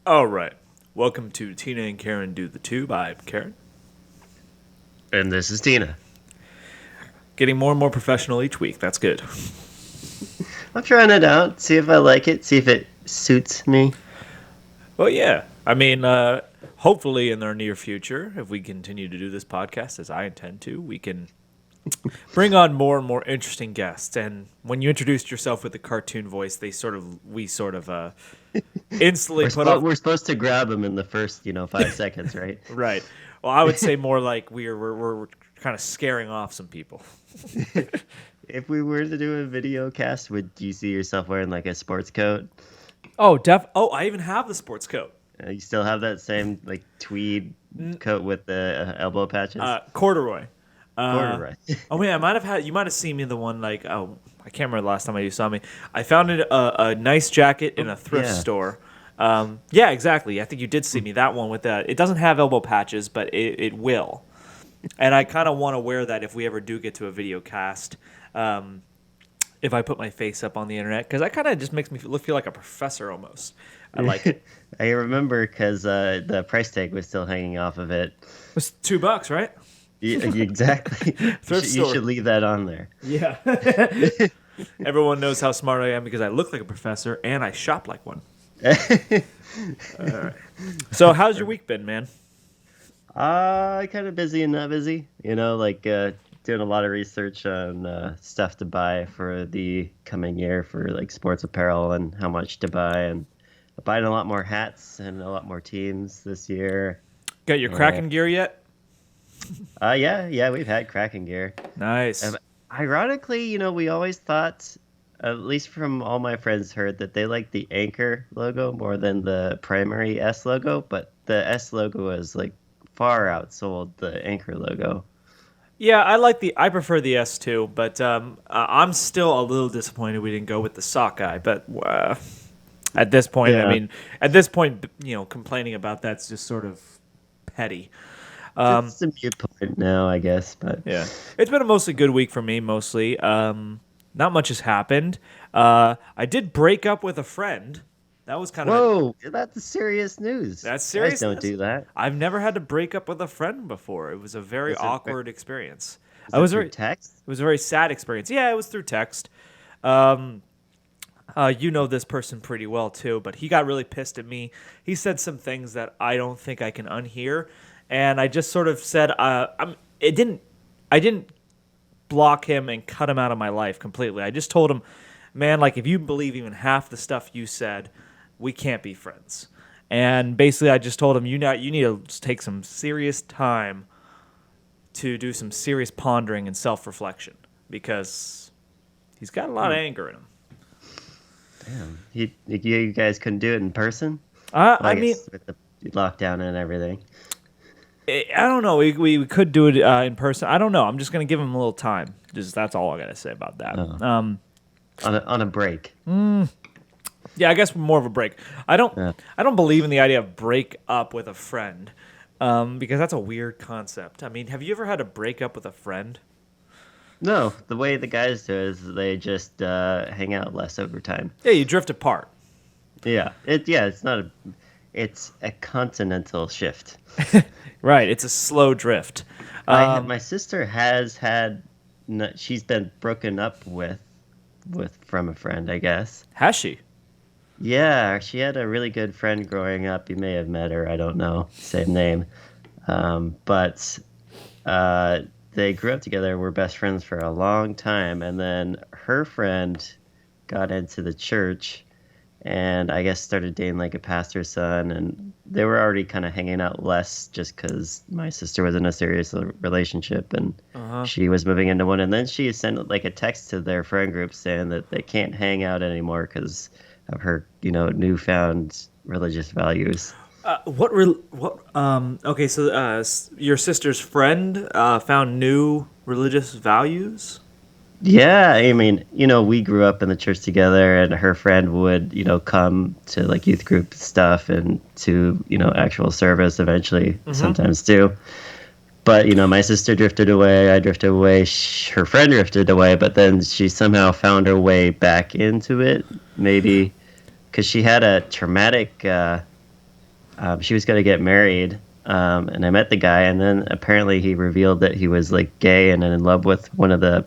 All right. Welcome to Tina and Karen Do the Tube. I'm Karen. And this is Tina. Getting more and more professional each week. That's good. I'm trying it out, see if I like it, see if it suits me. Well, yeah. I mean, hopefully in our near future, if we continue to do this podcast as I intend to, we can bring on more and more interesting guests. And when you introduced yourself with the cartoon voice, we sort of instantly put off. We're supposed to grab them in the first, 5 seconds, right? Right. Well, I would say more like we're kind of scaring off some people. If we were to do a video cast, would you see yourself wearing like a sports coat? Oh, I even have the sports coat. You still have that same like tweed coat with the elbow patches? Corduroy. Corduroy. Oh man, you might have seen me the one like I can't remember the last time you saw me. I found a nice jacket in a thrift store. Yeah, exactly. I think you did see me that one with that. It doesn't have elbow patches, but it will. And I kind of want to wear that if we ever do get to a video cast. If I put my face up on the internet, because that kind of just makes me feel like a professor almost. I like it. I remember because the price tag was still hanging off of it. It was $2, right? Yeah, exactly. You should leave that on there. Yeah. Everyone knows how smart I am because I look like a professor and I shop like one. All right. So how's your week been, man? Kind of busy and not busy. Doing a lot of research on stuff to buy for the coming year for like sports apparel and how much to buy, and buying a lot more hats and a lot more teams this year. Got your Kraken gear yet? Yeah, we've had Kraken gear. Nice. Ironically, we always thought, at least from all my friends heard, that they like the Anchor logo more than the primary S logo, but the S logo is like far outsold the Anchor logo. Yeah, I prefer the S too, but I'm still a little disappointed we didn't go with the sock guy. But at this point, complaining about that's just sort of petty. It's a mute point now, I guess. But yeah, it's been a mostly good week for me. Mostly, not much has happened. I did break up with a friend. That was kind of whoa. That's serious news. That's serious. Guys don't do that. I've never had to break up with a friend before. It was a very awkward experience. Through text? It was a very sad experience. Yeah, it was through text. You know this person pretty well too, but he got really pissed at me. He said some things that I don't think I can unhear, and I just sort of said, I didn't block him and cut him out of my life completely. I just told him, man, like if you believe even half the stuff you said, we can't be friends. And basically, I just told him, you need to take some serious time to do some serious pondering and self-reflection because he's got a lot of anger in him. Damn. You guys couldn't do it in person? I mean, with the lockdown and everything. I don't know. We could do it in person. I don't know. I'm just gonna give him a little time. That's all I gotta say about that. On a break. Yeah, I guess more of a break. I don't believe in the idea of break up with a friend, because that's a weird concept. I mean, have you ever had to break up with a friend? No, the way the guys do it is they just hang out less over time. Yeah, you drift apart. Yeah, it's a continental shift. Right, it's a slow drift. My sister has she's been broken up with from a friend, I guess. Has she? Yeah, she had a really good friend growing up. You may have met her. I don't know. Same name. But they grew up together, were best friends for a long time. And then her friend got into the church and I guess started dating like a pastor's son. And they were already kind of hanging out less just because my sister was in a serious relationship and she was moving into one. And then she sent like a text to their friend group saying that they can't hang out anymore because of her, newfound religious values. Okay, so your sister's friend found new religious values? Yeah, I mean, we grew up in the church together, and her friend would, come to like youth group stuff and to, actual service eventually, sometimes too. But my sister drifted away. I drifted away. Her friend drifted away, but then she somehow found her way back into it. Maybe because she had a traumatic. She was going to get married, and I met the guy, and then apparently he revealed that he was like gay and in love with one of the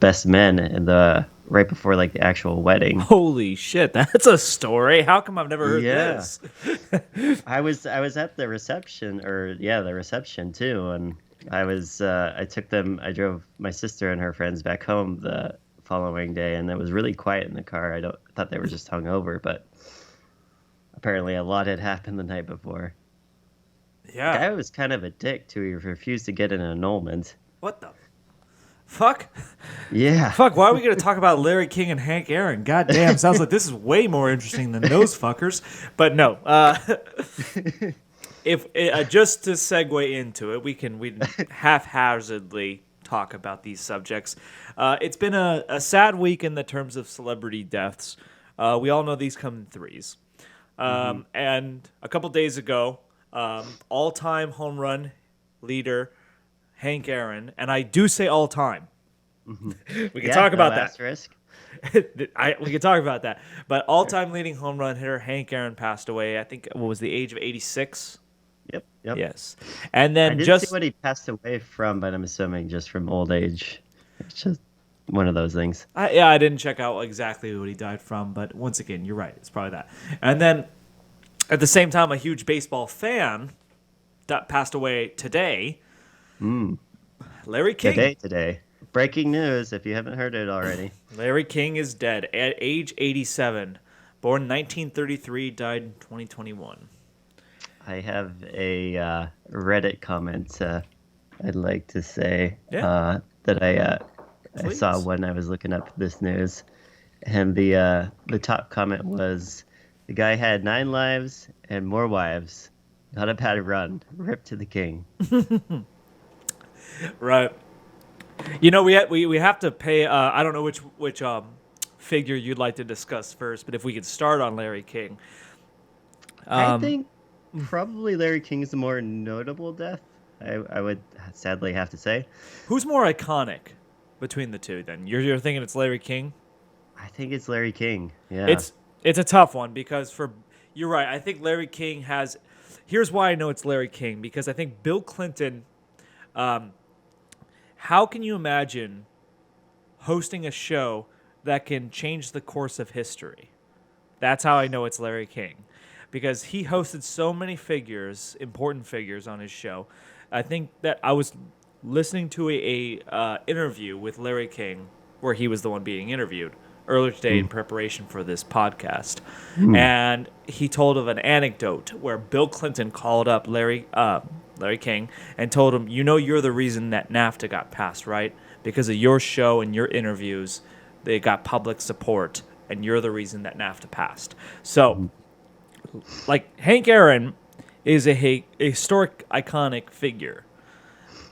best men in the right before like the actual wedding. Holy shit, that's a story. How come I've never heard Yeah. this? I was at the reception, the reception too, and I drove my sister and her friends back home the following day, and it was really quiet in the car. I thought they were just hungover, but apparently a lot had happened the night before. The Yeah. guy was kind of a dick too. He refused to get an annulment. What the fuck? Yeah. Fuck, why are we going to talk about Larry King and Hank Aaron? God damn, sounds like this is way more interesting than those fuckers. But no. If just to segue into it, we can haphazardly talk about these subjects. It's been a sad week in the terms of celebrity deaths. We all know these come in threes. And a couple days ago, all-time home run leader Hank Aaron, and I do say all-time. We can talk about that. Asterisk. We can talk about that. But all-time leading home run hitter Hank Aaron passed away. I think what was the age of 86? Yep. Yes. And I then didn't see what he passed away from, but I'm assuming just from old age. It's just one of those things. I didn't check out exactly what he died from, but once again, you're right. It's probably that. And then at the same time, a huge baseball fan that passed away today. Larry King. Today. Breaking news, if you haven't heard it already. Larry King is dead at age 87. Born 1933, died in 2021. I have a Reddit comment I'd like to say that I saw when I was looking up this news. And the top comment was, the guy had 9 lives and more wives. Not a bad run. Rip to the king. Right. You know, we have to pay. I don't know which figure you'd like to discuss first, but if we could start on Larry King. I think probably Larry King's the more notable death. I would sadly have to say. Who's more iconic between the two? Then you're thinking it's Larry King. I think it's Larry King. Yeah. It's a tough one because you're right. I think Larry King has. Here's why I know it's Larry King, because I think Bill Clinton. How can you imagine hosting a show that can change the course of history? That's how I know it's Larry King, because he hosted so many figures, important figures on his show. I think that I was listening to a interview with Larry King where he was the one being interviewed earlier today in preparation for this podcast. And he told of an anecdote where Bill Clinton called up Larry King and told him, you're the reason that NAFTA got passed, right? Because of your show and your interviews, they got public support, and you're the reason that NAFTA passed. So, like, Hank Aaron is a historic, iconic figure.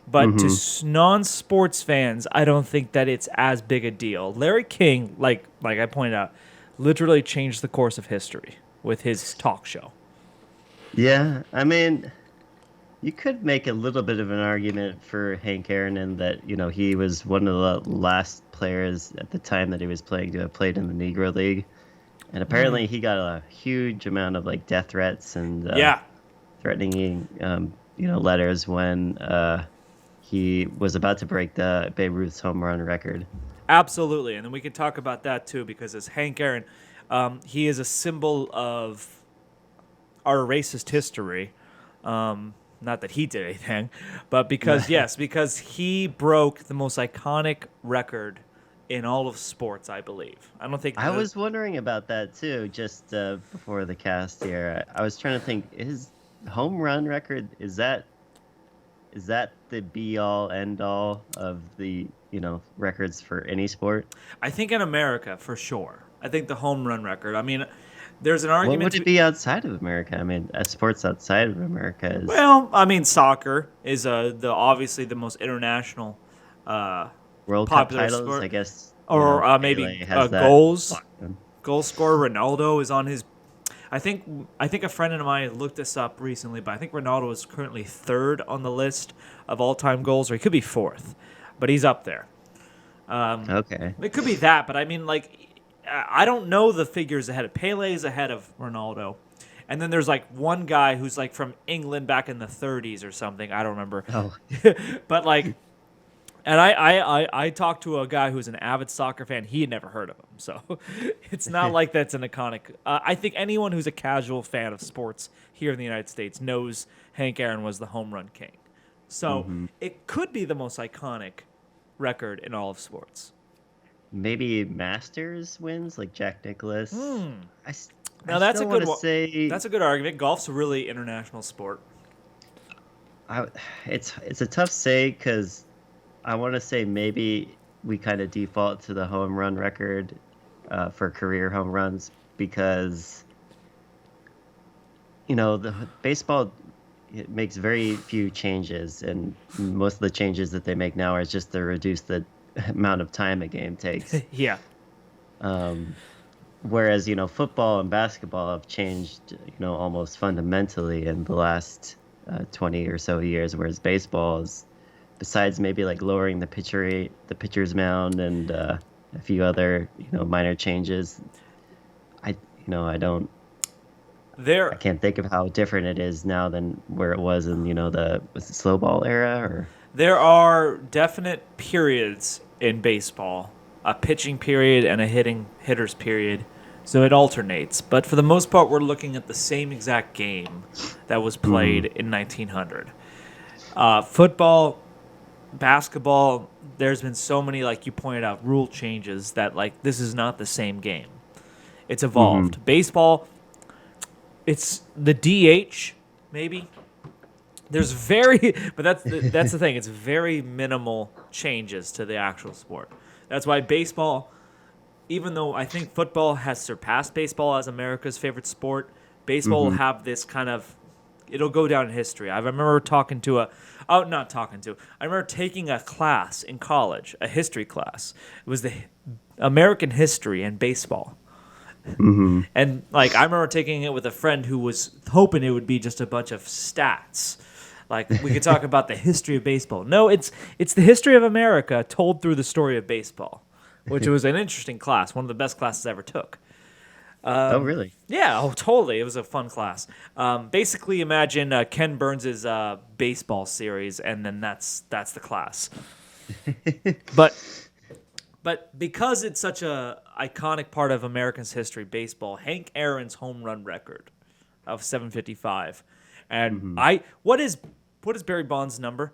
But to non-sports fans, I don't think that it's as big a deal. Larry King, like I pointed out, literally changed the course of history with his talk show. Yeah, I mean, you could make a little bit of an argument for Hank Aaron in that, he was one of the last players at the time that he was playing to have played in the Negro League. And apparently he got a huge amount of, like, death threats and threatening, letters when he was about to break the Babe Ruth's home run record. Absolutely. And then we can talk about that, too, because as Hank Aaron, he is a symbol of our racist history. Not that he did anything, but because he broke the most iconic record in all of sports, I believe. I don't think... I was wondering about that, too, just before the cast here. I was trying to think, his home run record, is that the be-all, end-all of the, records for any sport? I think in America, for sure. I think the home run record. I mean, there's an argument... What would it be outside of America? I mean, sports outside of America is... Well, I mean, soccer is obviously the most international World Cup popular titles, sport. I guess. Or maybe Pele has that. goals. Goal scorer Ronaldo is on his... I think a friend of mine looked this up recently, but I think Ronaldo is currently third on the list of all-time goals, or he could be fourth, but he's up there. Okay. It could be that, but I mean, like, I don't know the figures ahead of Pele's ahead of Ronaldo, and then there's like one guy who's like from England back in the 30s or something. I don't remember, Oh. but like, and I talked to a guy who's an avid soccer fan. He had never heard of him, so it's not like that's an iconic. I think anyone who's a casual fan of sports here in the United States knows Hank Aaron was the home run king. So it could be the most iconic record in all of sports. Maybe Masters wins, like Jack Nicklaus. Now that's a good one. Say, That's a good argument. Golf's a really international sport. it's a tough say because I want to say maybe we kind of default to the home run record for career home runs because the baseball, it makes very few changes, and most of the changes that they make now are just to reduce the amount of time a game takes. Yeah. Whereas football and basketball have changed almost fundamentally in the last 20 or so years, whereas baseball is, besides maybe like lowering the pitcher's mound and a few other minor changes, I can't think of how different it is now than where it was in was it slow ball era or. There are definite periods in baseball, a pitching period and a hitter's period, so it alternates. But for the most part, we're looking at the same exact game that was played in 1900. Football, basketball, there's been so many, like you pointed out, rule changes that like this is not the same game. It's evolved. Baseball, it's the DH maybe. There's but that's the thing. It's very minimal changes to the actual sport. That's why baseball, even though I think football has surpassed baseball as America's favorite sport, baseball will have this kind of, it'll go down in history. I remember I remember taking a class in college, a history class. It was the American history and baseball. And like I remember taking it with a friend who was hoping it would be just a bunch of stats. Like we could talk about the history of baseball. No, it's the history of America told through the story of baseball, which was an interesting class, one of the best classes I ever took. Oh, really? Yeah, totally. It was a fun class. Basically, imagine Ken Burns' baseball series, and then that's the class. But because it's such a iconic part of Americans' history, baseball, Hank Aaron's home run record of 755, and what is Barry Bonds' number?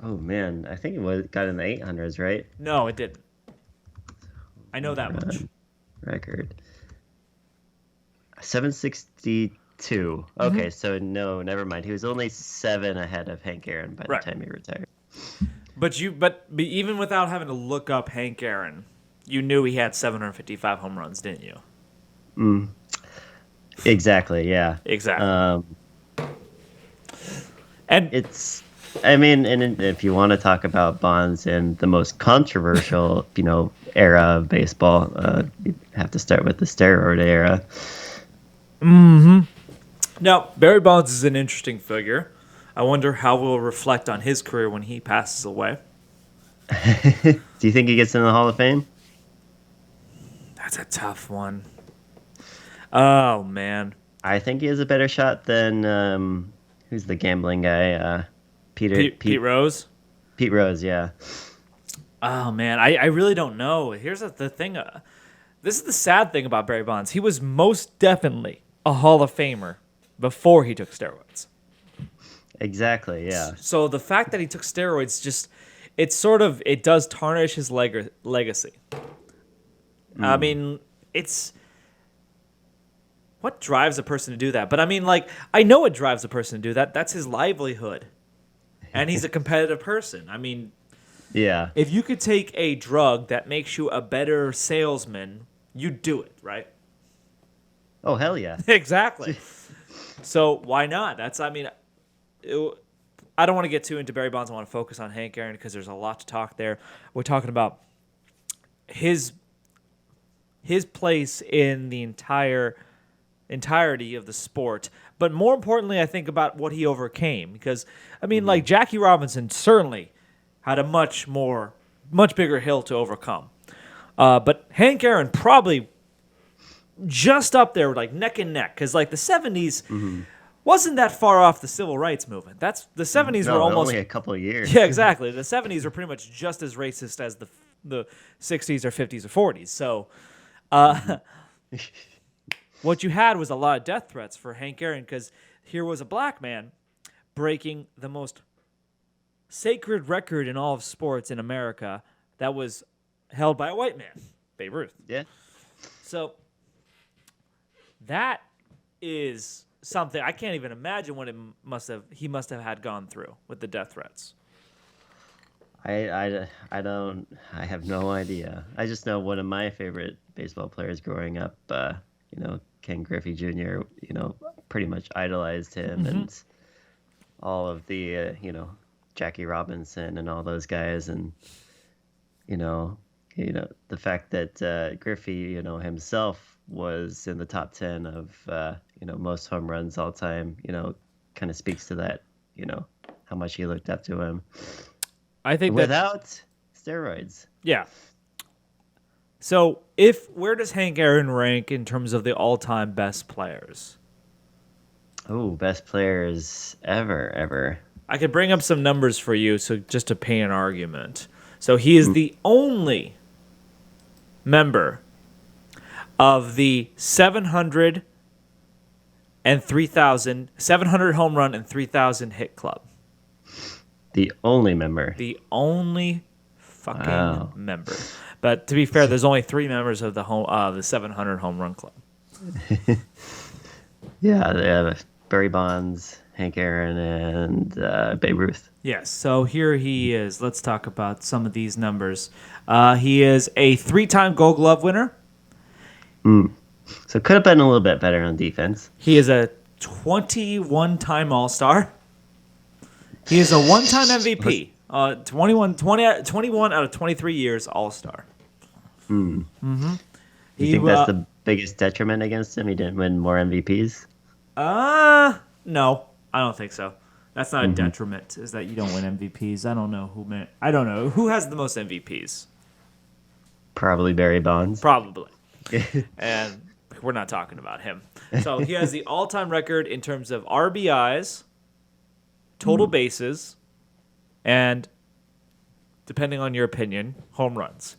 Oh man, I think it got in the 800s, right? No, it didn't. I know that much. Record 762. Okay, so no, never mind. He was only 7 ahead of Hank Aaron by the time he retired. But even without having to look up Hank Aaron, you knew he had 755 home runs, didn't you? Exactly. Yeah. Exactly. And and if you want to talk about Bonds and the most controversial, era of baseball, you have to start with the steroid era. Now, Barry Bonds is an interesting figure. I wonder how we'll reflect on his career when he passes away. Do you think he gets in the Hall of Fame? That's a tough one. Oh, man. I think he has a better shot than, who's the gambling guy? Pete Rose? Pete Rose, yeah. Oh, man. I really don't know. Here's the thing. This is the sad thing about Barry Bonds. He was most definitely a Hall of Famer before he took steroids. Exactly, yeah. So the fact that he took steroids it does tarnish his legacy. I mean, what drives a person to do that? But I mean, like, I know what drives a person to do that. That's his livelihood. And he's a competitive person. I mean, yeah. If you could take a drug that makes you a better salesman, you'd do it, right? Oh, hell yeah. Exactly. So why not? I don't want to get too into Barry Bonds. I want to focus on Hank Aaron because there's a lot to talk there. We're talking about his place in the entire entirety of the sport, but more importantly, I think about what he overcame. Because I mean, like Jackie Robinson certainly had a much bigger hill to overcome. But Hank Aaron probably just up there, like neck and neck, because like the '70s wasn't that far off the civil rights movement. That's the '70s were almost only a couple of years. yeah, exactly. The '70s were pretty much just as racist as the '60s or '50s or '40s. So, what you had was a lot of death threats for Hank Aaron because here was a black man breaking the most sacred record in all of sports in America that was held by a white man, Babe Ruth. Yeah. So that is something I can't even imagine what he must have had gone through with the death threats. I have no idea. I just know one of my favorite baseball players growing up, Ken Griffey Jr., pretty much idolized him and all of the, Jackie Robinson and all those guys. And, the fact that Griffey, himself was in the top 10 of, most home runs all time, kind of speaks to that, how much he looked up to him. I think without steroids. Yeah. So where does Hank Aaron rank in terms of the all-time best players? Oh, best players ever. I could bring up some numbers for you, so just to paint an argument. So he is the only member of the 700 home run and 3,000 hit club. The only member. The only fucking member. But to be fair, there's only 3 members of the 700 home run club. Yeah, they have Barry Bonds, Hank Aaron, and Babe Ruth. Yes, so here he is. Let's talk about some of these numbers. He is a 3-time Gold Glove winner. So could have been a little bit better on defense. He is a 21-time All-Star. He is a 1-time MVP. 21 out of 23 years All-Star. You think that's the biggest detriment against him? He didn't win more MVPs? No, I don't think so. That's not a detriment, is that you don't win MVPs. I don't know who has the most MVPs. Probably Barry Bonds. Probably. And we're not talking about him. So he has the all-time record in terms of RBIs, total bases, and, depending on your opinion, home runs.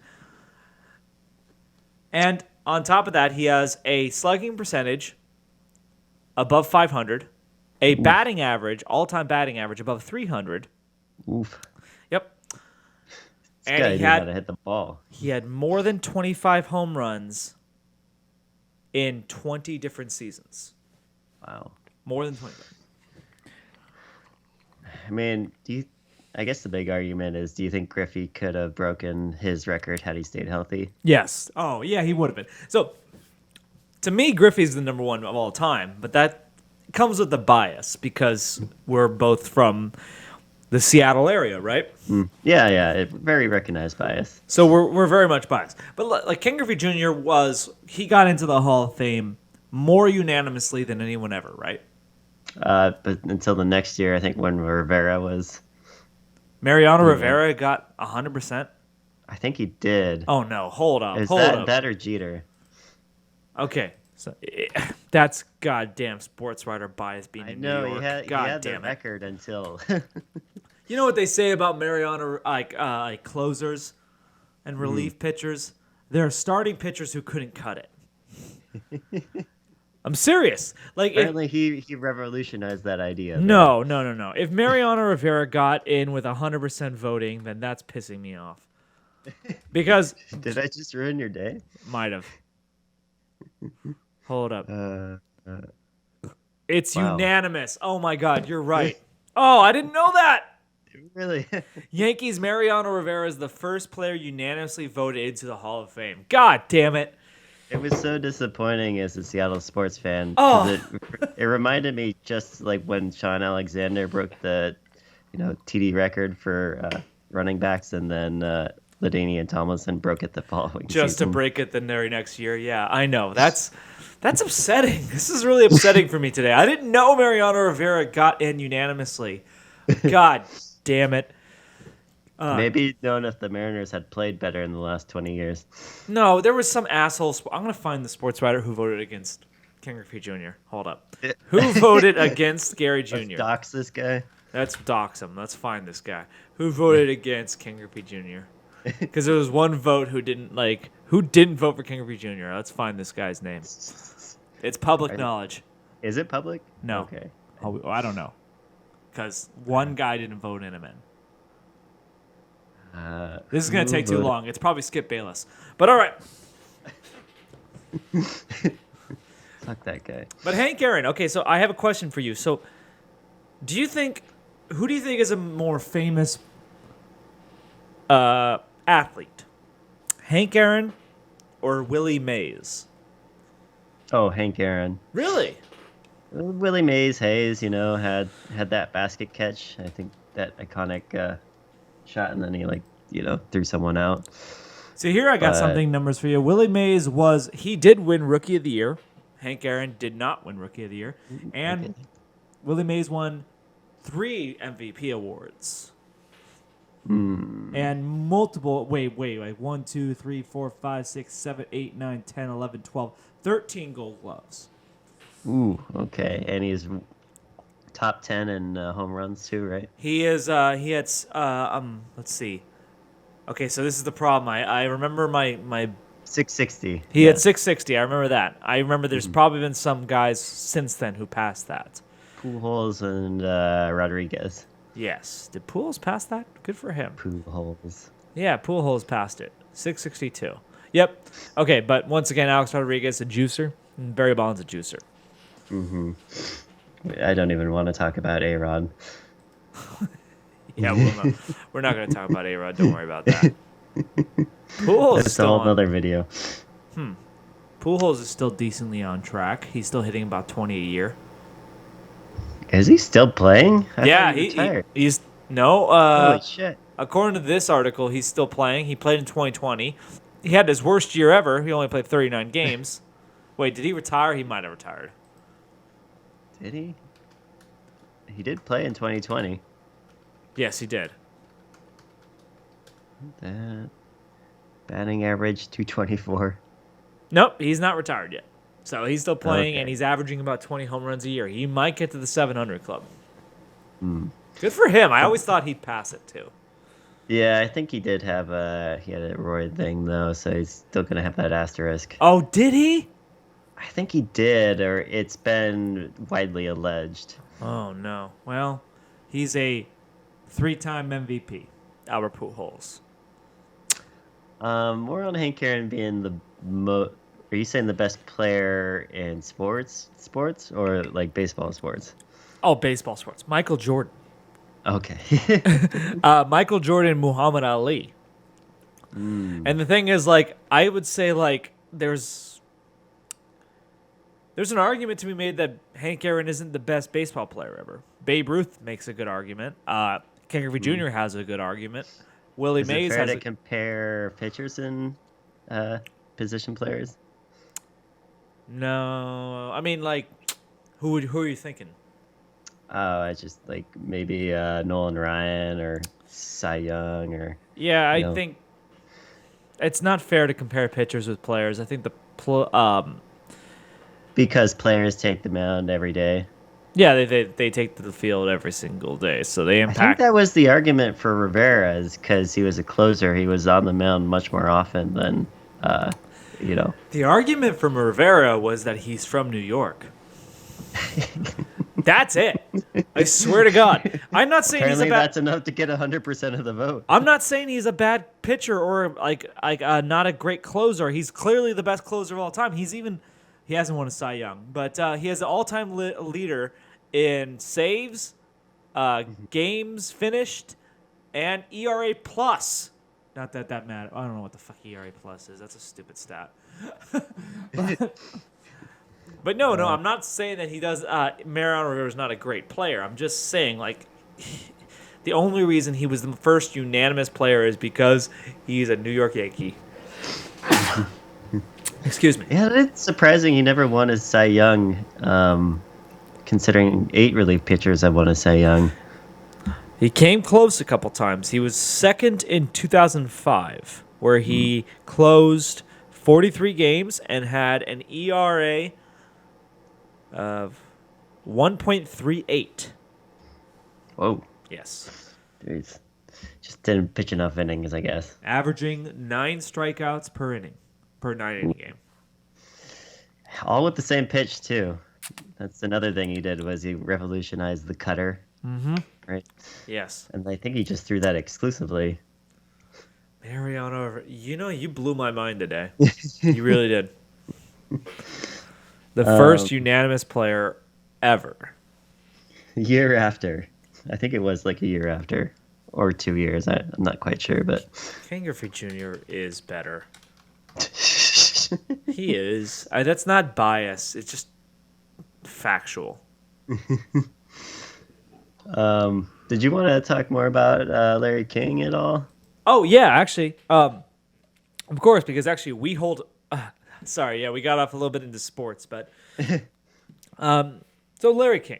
And on top of that, he has a slugging percentage above 500, a batting average, all-time batting average above 300. Oof. Yep. This And guy he knew how had to hit the ball. he had more than 25 home runs in 20 different seasons. Wow. More than 25. I mean, I guess the big argument is, do you think Griffey could have broken his record had he stayed healthy? Yes. Oh, yeah, he would have been. So, to me, Griffey's the number one of all time, but that comes with the bias because we're both from the Seattle area, right? Yeah, very recognized bias. So we're very much biased. But like Ken Griffey Jr. he got into the Hall of Fame more unanimously than anyone ever, right? But until the next year, I think when Rivera was... Mariano Rivera got 100%. I think he did. Oh, no. Hold up. Is Hold up. that or Jeter? Okay. So that's goddamn sports writer bias being in New York. He had the damn it. record until... You know what they say about Mariano, like closers and relief pitchers? There are starting pitchers who couldn't cut it. I'm serious. Like Apparently, he revolutionized that idea. No. If Mariano Rivera got in with 100% voting, then that's pissing me off. Because Did I just ruin your day? might have. Hold up. It's Wow. unanimous. Oh my God, you're right. Oh, I didn't know that. Really? Yankees Mariano Rivera is the first player unanimously voted into the Hall of Fame. God damn it. It was so disappointing as a Seattle sports fan. Oh. It reminded me just like when Sean Alexander broke the, TD record for running backs, and then LaDainian Tomlinson broke it the following Just season. to break it the very next year. Yeah, I know. That's That's upsetting. This is really upsetting for me today. I didn't know Mariano Rivera got in unanimously. God damn it. Maybe known if the Mariners had played better in the last 20 years. No, there was some asshole. I'm going to find the sports writer who voted against Ken Griffey Jr. Hold up. Who voted against Gary Jr.? Let's dox this guy. Let's dox him. Let's find this guy. Who voted against Ken Griffey Jr.? Because there was one vote who didn't vote for Ken Griffey Jr. Let's find this guy's name. It's public knowledge. Is it public? No. Okay. I don't know. Because one guy didn't vote him in. This is going to take too long. It's probably Skip Bayless. But all right. Fuck that guy. But Hank Aaron. Okay, so I have a question for you. So who do you think is a more famous athlete? Hank Aaron or Willie Mays? Oh, Hank Aaron. Really? Willie Mays Hayes, had that basket catch. I think that iconic shot, and then he threw someone out. So here I got something numbers for you. Willie Mays did win Rookie of the Year. Hank Aaron did not win Rookie of the Year, and Willie Mays won 3 MVP awards. And multiple 1, 2, 3, 4, 5, 6, 7, 8, 9, 10, 11, 12, 13 gold gloves. Ooh, okay. And he's top 10 in home runs too, right? He is let's see. Okay, so this is the problem. I remember my 660. He had 660. I remember that. I remember there's probably been some guys since then who passed that. Pujols and Rodriguez. Yes. Did Pujols pass that? Good for him. Pujols. Yeah, Pujols passed it. 662. Yep. Okay, but once again, Alex Rodriguez, a juicer, and Barry Bonds, a juicer. Mm-hmm. I don't even want to talk about A-Rod. Yeah, we're not going to talk about A-Rod. Don't worry about that. Pujols That's a whole other video. Pujols is still decently on track. He's still hitting about 20 a year. Is he still playing? He's no. Holy shit! According to this article, he's still playing. He played in 2020. He had his worst year ever. He only played 39 games. Wait, did he retire? He might have retired. Did he? He did play in 2020. Yes, he did. That batting average 224. Nope, he's not retired yet. So he's still playing, and he's averaging about 20 home runs a year. He might get to the 700 club. Good for him. I always thought he'd pass it, too. Yeah, I think he did have a roid thing, though, so he's still going to have that asterisk. Oh, did he? I think he did, or it's been widely alleged. Oh, no. Well, he's a 3-time MVP, Albert Pujols. More on Hank Aaron being the Are you saying the best player in sports, or like baseball sports? Oh, baseball sports. Michael Jordan. Okay. Michael Jordan, Muhammad Ali. And the thing is, I would say, there's an argument to be made that Hank Aaron isn't the best baseball player ever. Babe Ruth makes a good argument. Ken Griffey Jr. has a good argument. Willie Mays fair has to compare pitchers and position players? No, I mean, who are you thinking? I just maybe Nolan Ryan or Cy Young or. Yeah, I think it's not fair to compare pitchers with players. I think because players take the mound every day. Yeah, they take to the field every single day, so they impact. I think that was the argument for Rivera, is because he was a closer. He was on the mound much more often than. The argument from Rivera was that he's from New York. That's it. I swear to God. I'm not saying Apparently he's a bad. That's enough to get 100% of the vote. I'm not saying he's a bad pitcher or not a great closer. He's clearly the best closer of all time. He hasn't won a Cy Young, but he has an all-time leader in saves, games finished, and ERA plus. Not that matters. I don't know what the fuck ERA plus is. That's a stupid stat. But no, I'm not saying that he does. Mariano Rivera is not a great player. I'm just saying, the only reason he was the first unanimous player is because he's a New York Yankee. Excuse me. Yeah, it's surprising he never won a Cy Young, considering 8 relief pitchers have won a Cy Young. He came close a couple times. He was second in 2005, where he closed 43 games and had an ERA of 1.38. Whoa. Yes. Jeez. Just didn't pitch enough innings, I guess. Averaging 9 strikeouts per inning, per 9-inning game. All with the same pitch, too. That's another thing he did, was he revolutionized the cutter. Mm-hmm. Right? Yes. And I think he just threw that exclusively. Mariano, you blew my mind today. You really did. The first unanimous player ever. Year after. I think it was like a year after. Or 2 years. I'm not quite sure, but... Ken Griffey Jr. is better. He is. That's not bias. It's just factual. Did you want to talk more about Larry King at all? Oh, yeah, actually. Of course, because actually we hold... sorry, yeah, we got off a little bit into sports, but... So Larry King.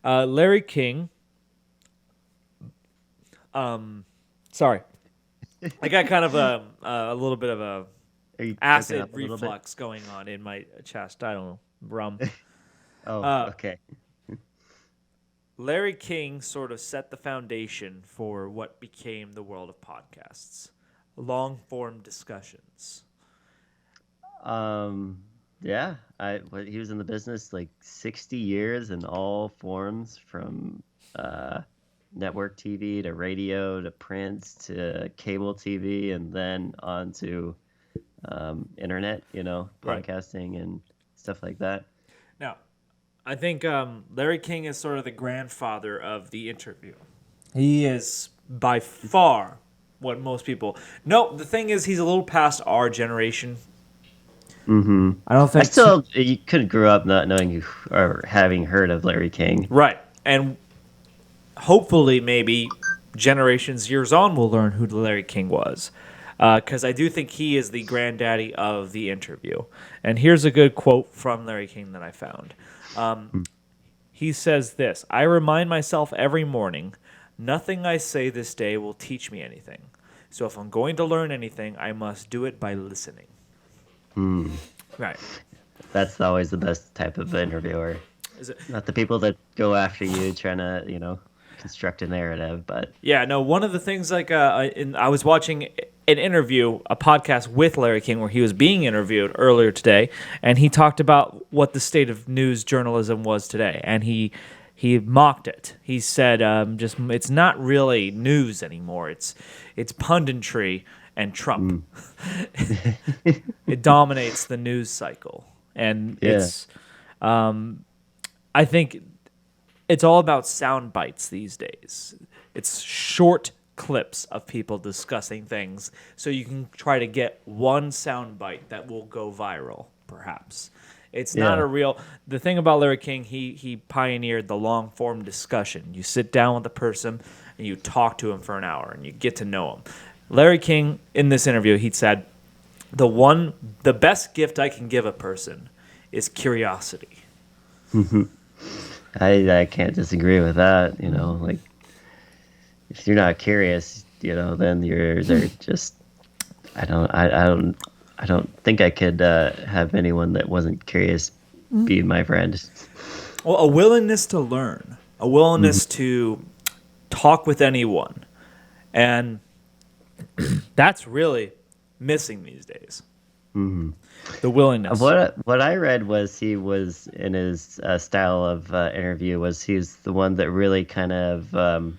Larry King... sorry. I got kind of a little bit of a acid reflux going on in my chest. I don't know. Rum. Okay. Larry King sort of set the foundation for what became the world of podcasts. Long-form discussions. Yeah. He was in the business like 60 years in all forms, from network TV to radio to print to cable TV, and then on to internet, broadcasting and stuff like that. Now, I think Larry King is sort of the grandfather of the interview. He is by far what most people... No, the thing is, he's a little past our generation. Mm-hmm. I don't think... You could grow up not knowing or having heard of Larry King. Right. And hopefully maybe generations years on will learn who Larry King was. Because I do think he is the granddaddy of the interview. And here's a good quote from Larry King that I found. He says this: "I remind myself every morning, nothing I say this day will teach me anything. So if I'm going to learn anything, I must do it by listening." Right. That's always the best type of interviewer. Is it? Not the people that go after you trying to, construct a narrative, but... Yeah, no, one of the things, I was watching an interview, a podcast with Larry King, where he was being interviewed earlier today, and he talked about what the state of news journalism was today, and he mocked it. He said, it's not really news anymore. It's punditry and Trump. It dominates the news cycle, and it's... I think it's all about sound bites these days. It's short clips of people discussing things, so you can try to get one sound bite that will go viral, perhaps. It's not a real... The thing about Larry King, he pioneered the long-form discussion. You sit down with a person, and you talk to him for an hour, and you get to know him. Larry King, in this interview, he said, the best gift I can give a person is curiosity. I can't disagree with that. Like, if you're not curious, then they're just... I don't think I could have anyone that wasn't curious be my friend. Well, a willingness to learn, a willingness to talk with anyone, and that's really missing these days. The willingness. What I read was he was in his style of interview was he's the one that really kind of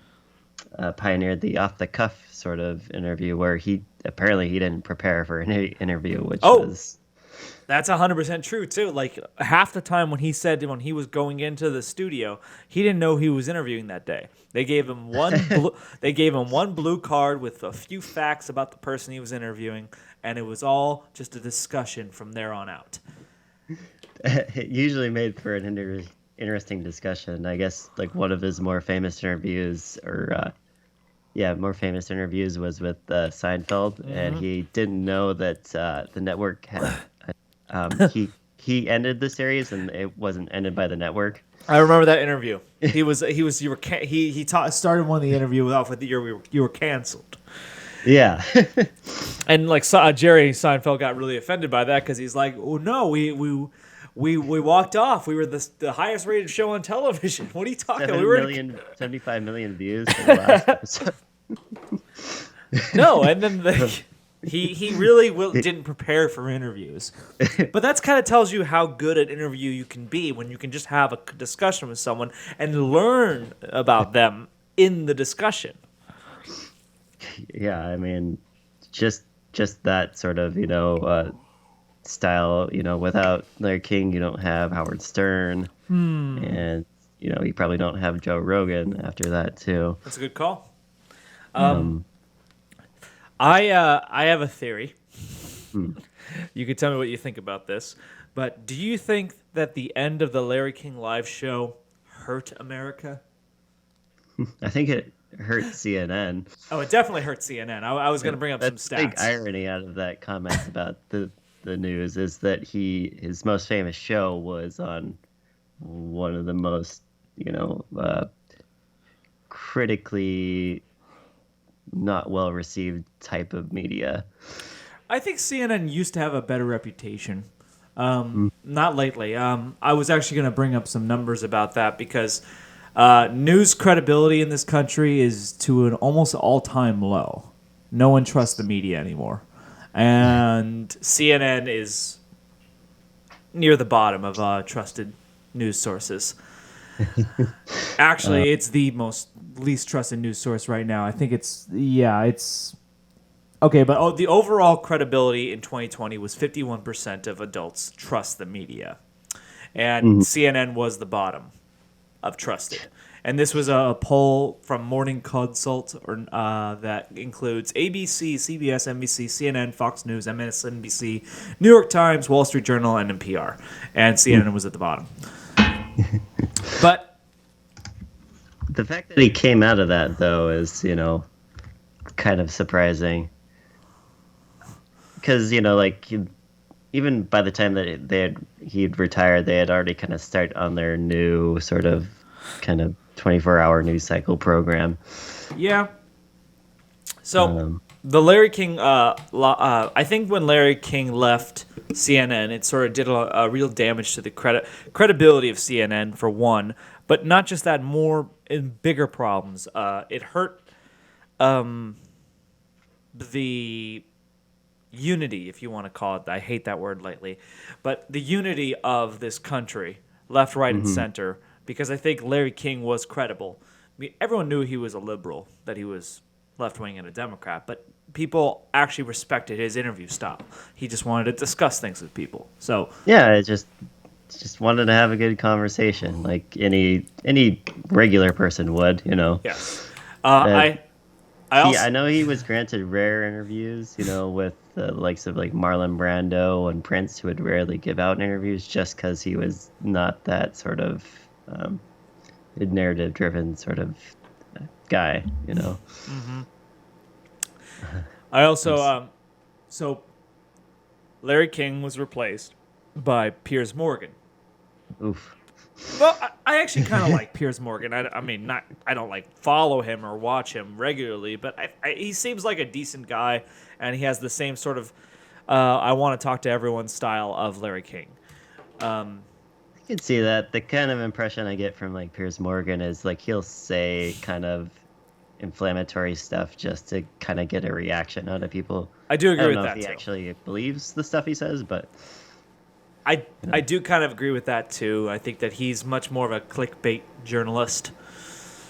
pioneered the off the cuff sort of interview, where he didn't prepare for an interview, which was... That's 100% true too. Like, half the time when he was going into the studio, he didn't know he was interviewing that day. They gave him one blue card with a few facts about the person he was interviewing, and it was all just a discussion from there on out. It usually made for an interesting discussion. I guess like one of his more famous interviews, or more famous interviews was with Seinfeld, and Hmm. he didn't know that the network had he ended the series, and it wasn't ended by the network. I remember that interview. He was you were started one of the interview off with you were canceled. Yeah, And like Jerry Seinfeld got really offended by that because he's like, "Oh no, we walked off. We were the highest rated show on television. What are you talking about? We were 75 million views for the last episode. no." And then he really didn't prepare for interviews. But that's kind of tells you how good an interview you can be when you can just have a discussion with someone and learn about them in the discussion. Yeah, I mean, just that sort of style. Without Larry King, you don't have Howard Stern, and you probably don't have Joe Rogan after that too. That's a good call. Um, I have a theory. hmm. You can tell me what you think about this. But do you think that the end of the Larry King live show hurt America? I think it hurt CNN. Oh, it definitely hurt CNN. I was going to bring up some That's the big stats. irony out of that comment about the news is that his most famous show was on one of the most critically not well received type of media. I think CNN used to have a better reputation. Mm. Not lately. I was actually going to bring up some numbers about that because news credibility in this country is to an almost all-time low. No one trusts the media anymore. And CNN is near the bottom of trusted news sources. Actually, it's the least trusted news source right now. I think it's okay, but the overall credibility in 2020 was 51% of adults trust the media, and CNN was the bottom of trusted. And this was a poll from Morning Consult, that includes ABC, CBS, NBC, CNN, Fox News, MSNBC, New York Times, Wall Street Journal, and NPR. And CNN was at the bottom. But The fact that he came out of that though is kind of surprising because even by the time that he'd retired, they had already kind of started on their new sort of kind of 24-hour news cycle program. yeah, so the Larry King, I think when Larry King left CNN, it sort of did a real damage to the credibility of CNN for one, but not just that, more in bigger problems. It hurt the unity, if you want to call it. I hate that word lately, but the unity of this country, left, right, and center, because I think Larry King was credible. I mean, everyone knew he was a liberal, that he was left wing and a Democrat, but people actually respected his interview style. He just wanted to discuss things with people. So Yeah, I just wanted to have a good conversation, like any regular person would. yes, Uh, I also I know he was granted rare interviews, with the likes of like Marlon Brando and Prince, who would rarely give out interviews just because he was not that sort of narrative-driven sort of guy. I also so Larry King was replaced by Piers Morgan. Oof. Well, I actually kind of like Piers Morgan. I mean, I don't like follow him or watch him regularly, but he seems like a decent guy, and he has the same sort of I want to talk to everyone style of Larry King. I can see that. The kind of impression I get from like Piers Morgan is like he'll say kind of inflammatory stuff just to kind of get a reaction out of people. I do I agree don't with know that if he too. actually believes the stuff he says, but I do kind of agree with that too. I think that he's much more of a clickbait journalist.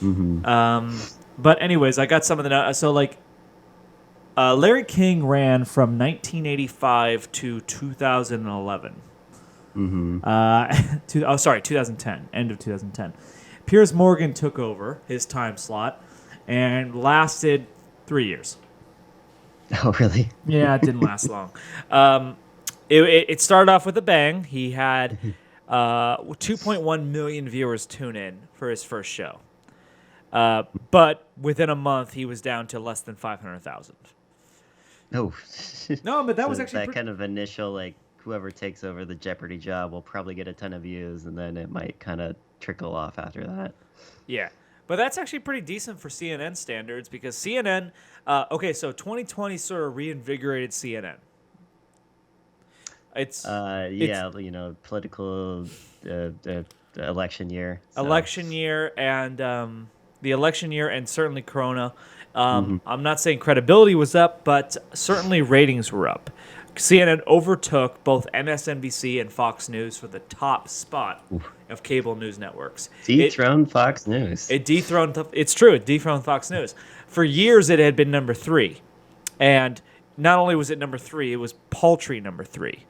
But anyways, I got some of the so like Larry King ran from 1985 to 2011. 2010, end of 2010. Piers Morgan took over his time slot and lasted 3 years. oh really? Yeah, it didn't last long. It started off with a bang. He had 2.1 million viewers tune in for his first show. But within a month, he was down to less than 500,000. Oh, No, but that was so actually that kind of initial like whoever takes over the Jeopardy job will probably get a ton of views, and then it might kind of trickle off after that. Yeah. But that's actually pretty decent for CNN standards because CNN, okay, so 2020 sort of reinvigorated CNN. It's Yeah, political election year. So. election year and the election year and certainly Corona. I'm not saying credibility was up, but certainly ratings were up. CNN overtook both MSNBC and Fox News for the top spot of cable news networks. Dethroned Fox News. It dethroned. It's true. It dethroned Fox News. For years, it had been number 3, and not only was it number 3, it was paltry number 3.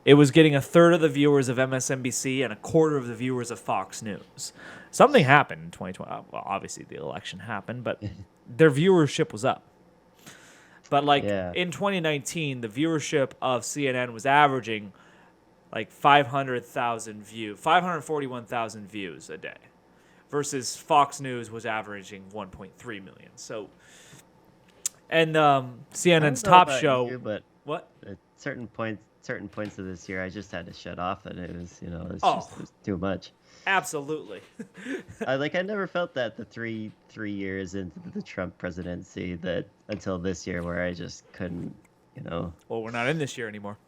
It was getting a third of the viewers of MSNBC and a quarter of the viewers of Fox News. Something happened in 2020. Well, obviously the election happened, but their viewership was up. But in 2019, the viewership of CNN was averaging like 541,000 views a day, versus Fox News was averaging 1.3 million. So, and CNN's top show. You, but what? At certain points of this year, I just had to shut off that it was, it was too much. Absolutely. I never felt that the three years into the Trump presidency that until this year where I just couldn't, Well, we're not in this year anymore.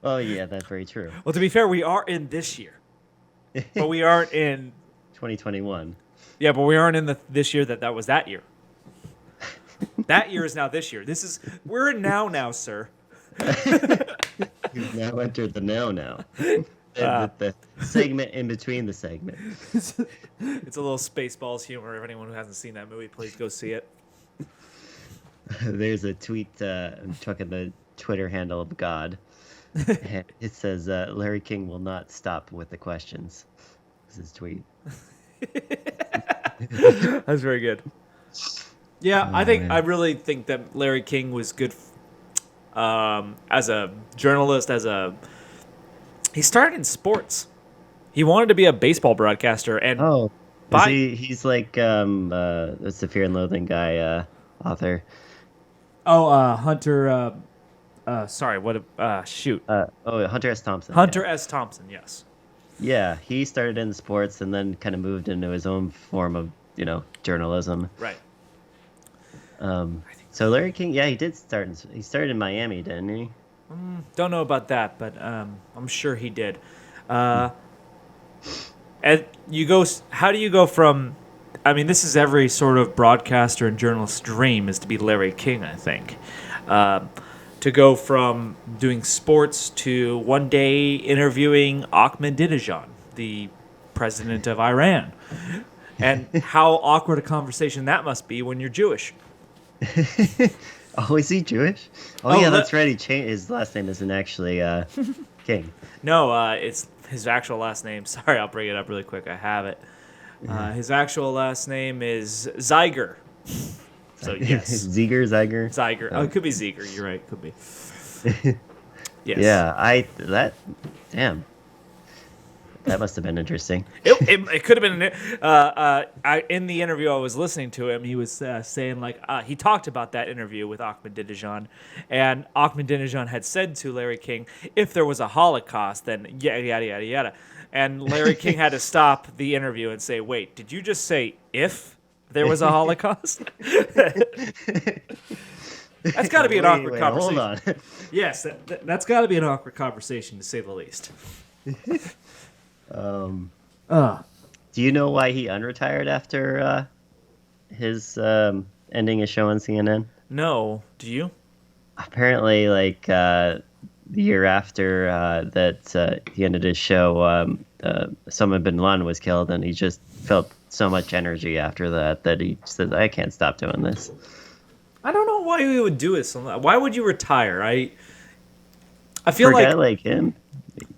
Oh yeah, that's very true. Well, to be fair, we are in this year, but we aren't in 2021. Yeah, but we aren't in this year that was that year. That year is now this year. We're in now, sir. You've now entered the now. The segment in between the segment. It's a little Spaceballs humor. If anyone who hasn't seen that movie, please go see it. There's a tweet. I'm talking the Twitter handle of God. And it says, Larry King will not stop with the questions. This is his tweet. That's very good. Yeah, I really think that Larry King was good as a journalist, he started in sports. He wanted to be a baseball broadcaster, and he's like it's the Fear and Loathing guy author. Hunter. Sorry, what? Shoot. Hunter S. Thompson. Hunter S. Thompson. Yes. Yeah, he started in sports and then kind of moved into his own form of journalism. Right. So Larry King, yeah, he did start. He started in Miami, didn't he? Don't know about that, but I'm sure he did. And how do you go from? I mean, this is every sort of broadcaster and journalist's dream is to be Larry King. I think to go from doing sports to one day interviewing Ahmadinejad, the president of Iran, and how awkward a conversation that must be when you're Jewish. Oh, is he Jewish? Oh yeah, that's right. He changed his last name. Isn't actually King. No, it's his actual last name. Sorry, I'll bring it up really quick. I have it. His actual last name is Zeiger. So yes, Zeiger. Oh, it could be Zeiger. You're right. It could be. Yes. Yeah, damn. That must have been interesting. It could have been. In the interview I was listening to him, he was saying he talked about that interview with Ahmadinejad, and Ahmadinejad had said to Larry King, if there was a Holocaust, then yada yada yada yada, and Larry King had to stop the interview and say, "Wait, did you just say if there was a Holocaust?" That's got to be an awkward conversation. Hold on. Yes, that's got to be an awkward conversation to say the least. Do you know why he unretired after his ending his show on CNN? No. Do you? Apparently, the year after that he ended his show, Osama bin Laden was killed, and he just felt so much energy after that he said, I can't stop doing this. I don't know why he would do this. Why would you retire? I feel For a guy like him.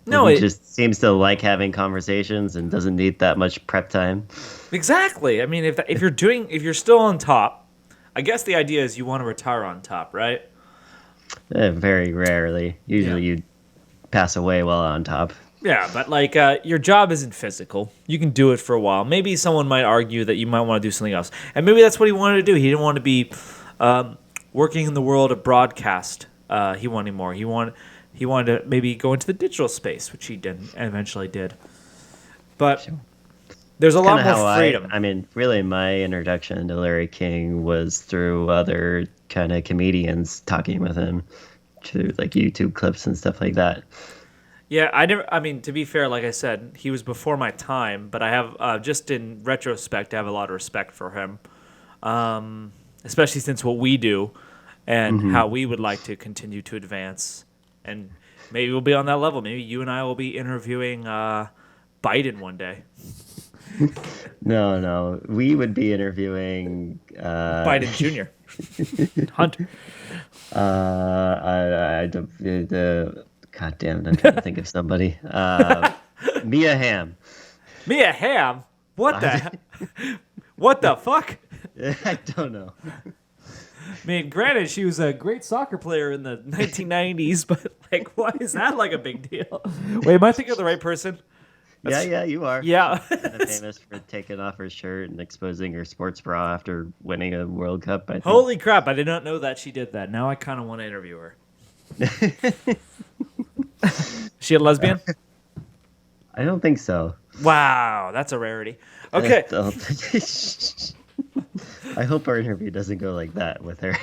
No, he just seems to like having conversations and doesn't need that much prep time. Exactly. I mean, if you're still on top, I guess the idea is you want to retire on top, right? Very rarely. Usually you pass away while on top. Yeah, but like your job isn't physical. You can do it for a while. Maybe someone might argue that you might want to do something else, and maybe that's what he wanted to do. He didn't want to be working in the world of broadcast. He wanted more. He wanted to maybe go into the digital space, which he did and eventually did. But there's a lot more freedom. I mean, really, my introduction to Larry King was through other kind of comedians talking with him, through like YouTube clips and stuff like that. Yeah, I mean, to be fair, like I said, he was before my time, but I have, just in retrospect, I have a lot of respect for him, especially since what we do and how we would like to continue to advance. And maybe we'll be on that level. Maybe you and I will be interviewing Biden one day. No, we would be interviewing Biden Jr. Hunter. I don't. God damn it, I'm trying to think of somebody. Mia Hamm. Mia Hamm? What the fuck? I don't know. I mean, granted, she was a great soccer player in the 1990s, but like, why is that like a big deal? Wait, am I thinking of the right person? Yeah, you are. Yeah. Kind of famous for taking off her shirt and exposing her sports bra after winning a World Cup, I think. Holy crap, I did not know that she did that. Now I kind of want to interview her. She a lesbian? I don't think so. Wow, that's a rarity. Okay. I hope our interview doesn't go like that with her.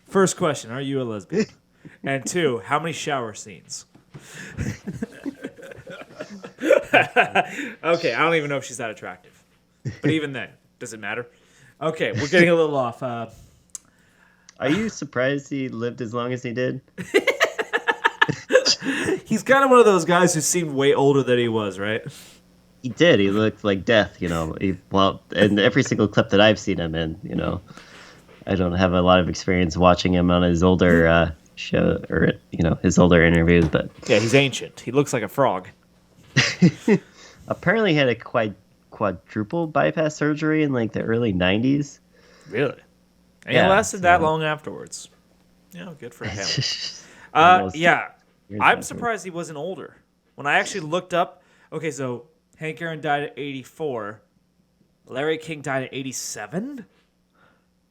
First question, are you a lesbian? And 2, how many shower scenes? Okay, I don't even know if she's that attractive. But even then, does it matter? Okay, we're getting a little off. Are you surprised he lived as long as he did? He's kind of one of those guys who seemed way older than he was, right? He did. He looked like death, Well, in every single clip that I've seen him in, I don't have a lot of experience watching him on his older show or, his older interviews, but... Yeah, he's ancient. He looks like a frog. Apparently he had a quadruple bypass surgery in, like, the early 90s. Really? And he lasted that long afterwards. Yeah, good for him. Yeah. I'm surprised he wasn't older. When I actually looked up, okay, so Hank Aaron died at 84. Larry King died at 87?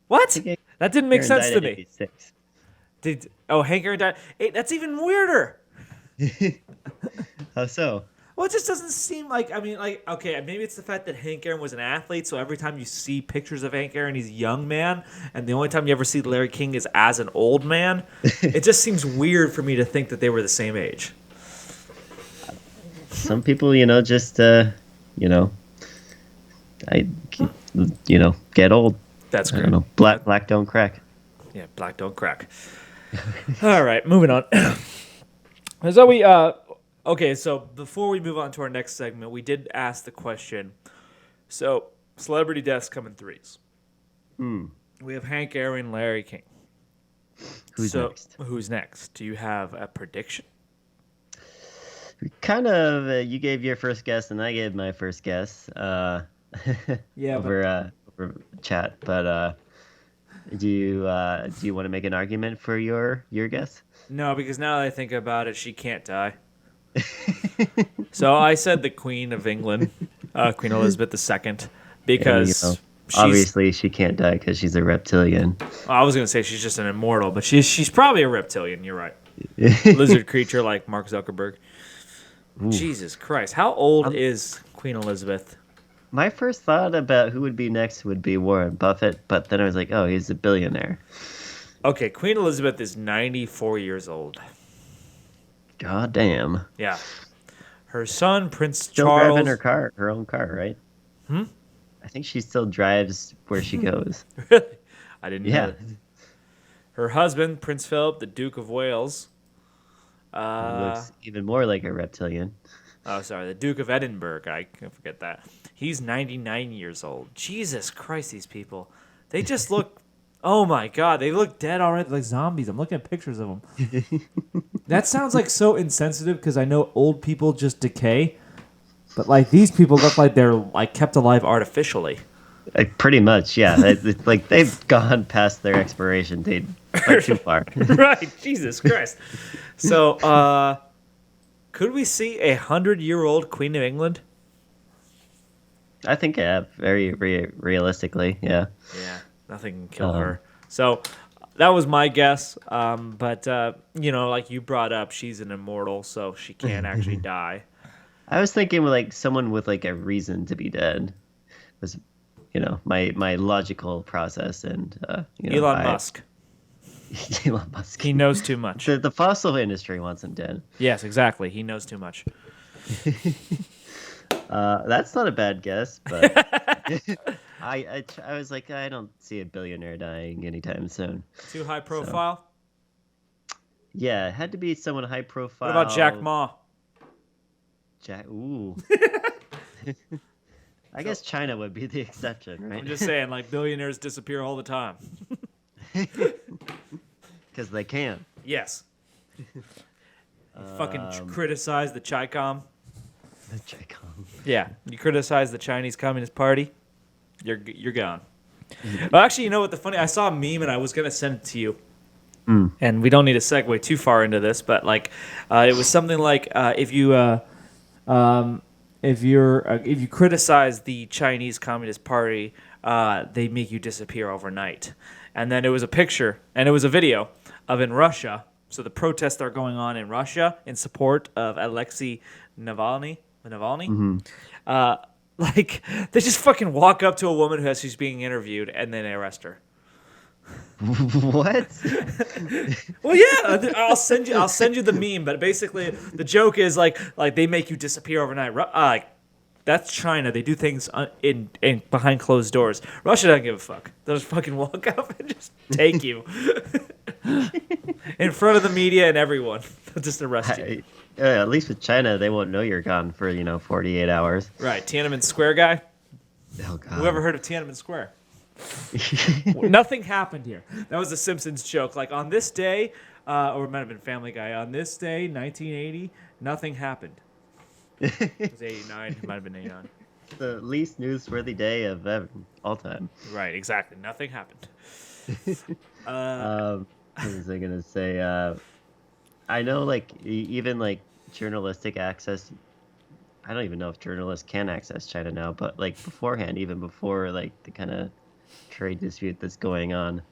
What? That didn't make sense to me. Hank Aaron died. Hey, that's even weirder. How so? Well, it just doesn't seem like, okay, maybe it's the fact that Hank Aaron was an athlete, so every time you see pictures of Hank Aaron, he's a young man, and the only time you ever see Larry King is as an old man. It just seems weird for me to think that they were the same age. Some people, just, get old. That's great. I don't know. Black don't crack. Yeah, black don't crack. All right, moving on. So we, okay, so before we move on to our next segment, we did ask the question. So, celebrity deaths come in threes. We have Hank Aaron, Larry King. Who's next? Who's next? Do you have a prediction? Kind of. You gave your first guess, and I gave my first guess. Over chat. But do you want to make an argument for your guess? No, because now that I think about it, she can't die. So I said the Queen of England, Queen Elizabeth II, because obviously she can't die because she's a reptilian. I was going to say she's just an immortal, but she's probably a reptilian. You're right. Lizard creature like Mark Zuckerberg. Ooh. Jesus Christ. How old is Queen Elizabeth? My first thought about who would be next would be Warren Buffett, but then I was like, oh, he's a billionaire. Okay, Queen Elizabeth is 94 years old. God damn. Yeah. Her son, Prince still Charles... driving her own car, right? I think she still drives where she goes. Really? I didn't know that. Her husband, Prince Philip, the Duke of Wales... looks even more like a reptilian. Oh, sorry, the Duke of Edinburgh. I can forget that. He's 99 years old. Jesus Christ, these people. They just look... Oh, my God. They look dead already, like zombies. I'm looking at pictures of them. That sounds like so insensitive because I know old people just decay. But, like, these people look like they're, like, kept alive artificially. Pretty much, yeah. Like, they've gone past their expiration date too far. Right. Jesus Christ. So, Could we see 100-year-old Queen of England? I think, yeah, very realistically, yeah. Yeah, nothing can kill her. So that was my guess. But like you brought up, she's an immortal, so she can't actually die. I was thinking like someone with like a reason to be dead was, my logical process, and Elon Musk. Elon Musk. He knows too much. The fossil industry wants him dead. Yes, exactly. He knows too much. That's not a bad guess, but I was like, I don't see a billionaire dying anytime soon. Too high profile? So, yeah, it had to be someone high profile. What about Jack Ma? Ooh. I guess China would be the exception, right? I'm just saying, like, billionaires disappear all the time. Because they can. Yes. Fucking criticize the Chi-Com. The Chi-Com. Yeah, you criticize the Chinese Communist Party, you're gone. Well, actually, you know what? I saw a meme and I was gonna send it to you. And we don't need to segue too far into this, but like, it was something like if you criticize the Chinese Communist Party, they make you disappear overnight. And then it was a picture and it was a video of in Russia. So the protests are going on in Russia in support of Alexei Navalny. Like they just fucking walk up to a woman who's being interviewed and then they arrest her. What? Well, yeah, I'll send you the meme. But basically, the joke is like they make you disappear overnight. That's China. They do things in behind closed doors. Russia doesn't give a fuck. They'll just fucking walk up and just take you in front of the media and everyone. They'll just arrest you. At least with China, they won't know you're gone for 48 hours. Right, Tiananmen Square guy. Oh God. Whoever heard of Tiananmen Square? Nothing happened here. That was a Simpsons joke. Like on this day, or it might have been Family Guy. On this day, 1980, nothing happened. It was 89. It might have been 89. The least newsworthy day of all time. Right, exactly. Nothing happened. What was I gonna say? I know, like even like journalistic access. I don't even know if journalists can access China now, but like beforehand, even before like the kind of trade dispute that's going on,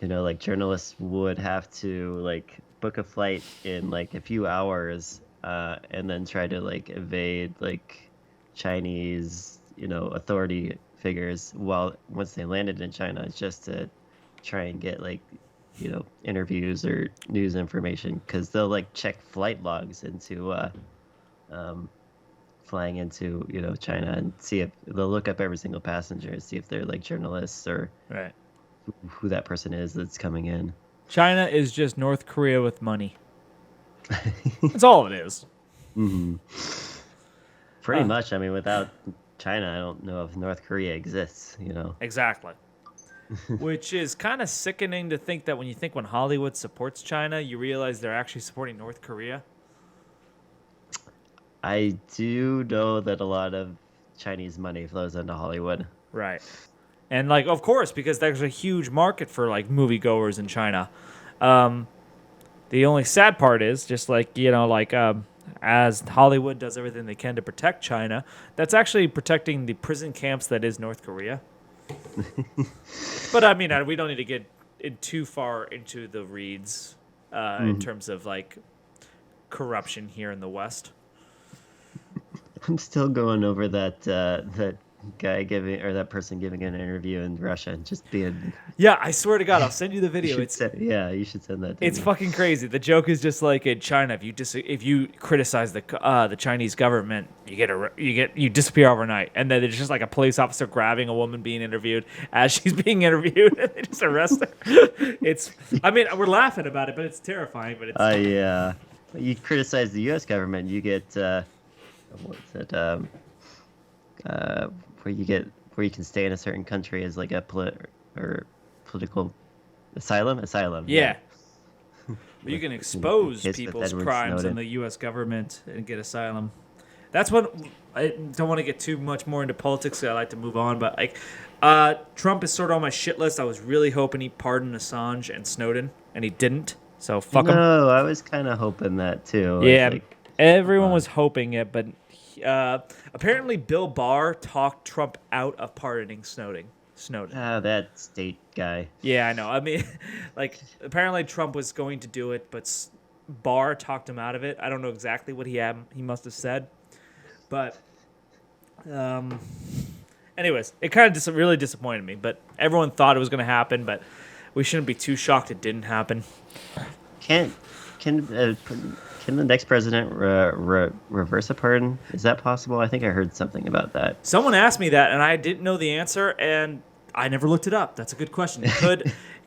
like journalists would have to like book a flight in like a few hours, and then try to like evade like Chinese, authority figures once they landed in China, just to try and get like, interviews or news information, because they'll like check flight logs into flying into China, and see if they'll look up every single passenger and see if they're like journalists or right who that person is that's coming in. China is just North Korea with money. That's all it is. Mm-hmm. Pretty much. I mean, without China, I don't know if North Korea exists. Exactly. Which is kind of sickening to think that when Hollywood supports China, you realize they're actually supporting North Korea. I do know that a lot of Chinese money flows into Hollywood. Right. And, like, of course, because there's a huge market for, like, moviegoers in China. The only sad part is, just like, as Hollywood does everything they can to protect China, that's actually protecting the prison camps that is North Korea. But, I mean, we don't need to get too far into the reeds in terms of, like, corruption here in the West. I'm still going over that guy that person giving an interview in Russia and just being. Yeah, I swear to God, I'll send you the video. You should send that. It's fucking crazy. The joke is just like in China, if you criticize the Chinese government, you disappear overnight, and then it's just like a police officer grabbing a woman being interviewed as she's being interviewed, and they just arrest her. We're laughing about it, but it's terrifying. But it's yeah. You criticize the U.S. government, you get what's it? Where you can stay in a certain country as like a political asylum. Yeah. You can expose With people's Edward crimes Snowden. in the U.S. government and get asylum. That's what I don't want to get too much more into politics. I like to move on, but like Trump is sort of on my shit list. I was really hoping he pardoned Assange and Snowden, and he didn't. So fuck him. No, I was kind of hoping that too. Yeah, Everyone was hoping it, but apparently Bill Barr talked Trump out of pardoning Snowden. Ah, that state guy. Yeah, I know. I mean, like, apparently Trump was going to do it, but Barr talked him out of it. I don't know exactly what he must have said, but anyways, it kind of really disappointed me. But everyone thought it was going to happen, but we shouldn't be too shocked it didn't happen. Can the next president reverse a pardon? Is that possible? I think I heard something about that. Someone asked me that, and I didn't know the answer, and I never looked it up. That's a good question.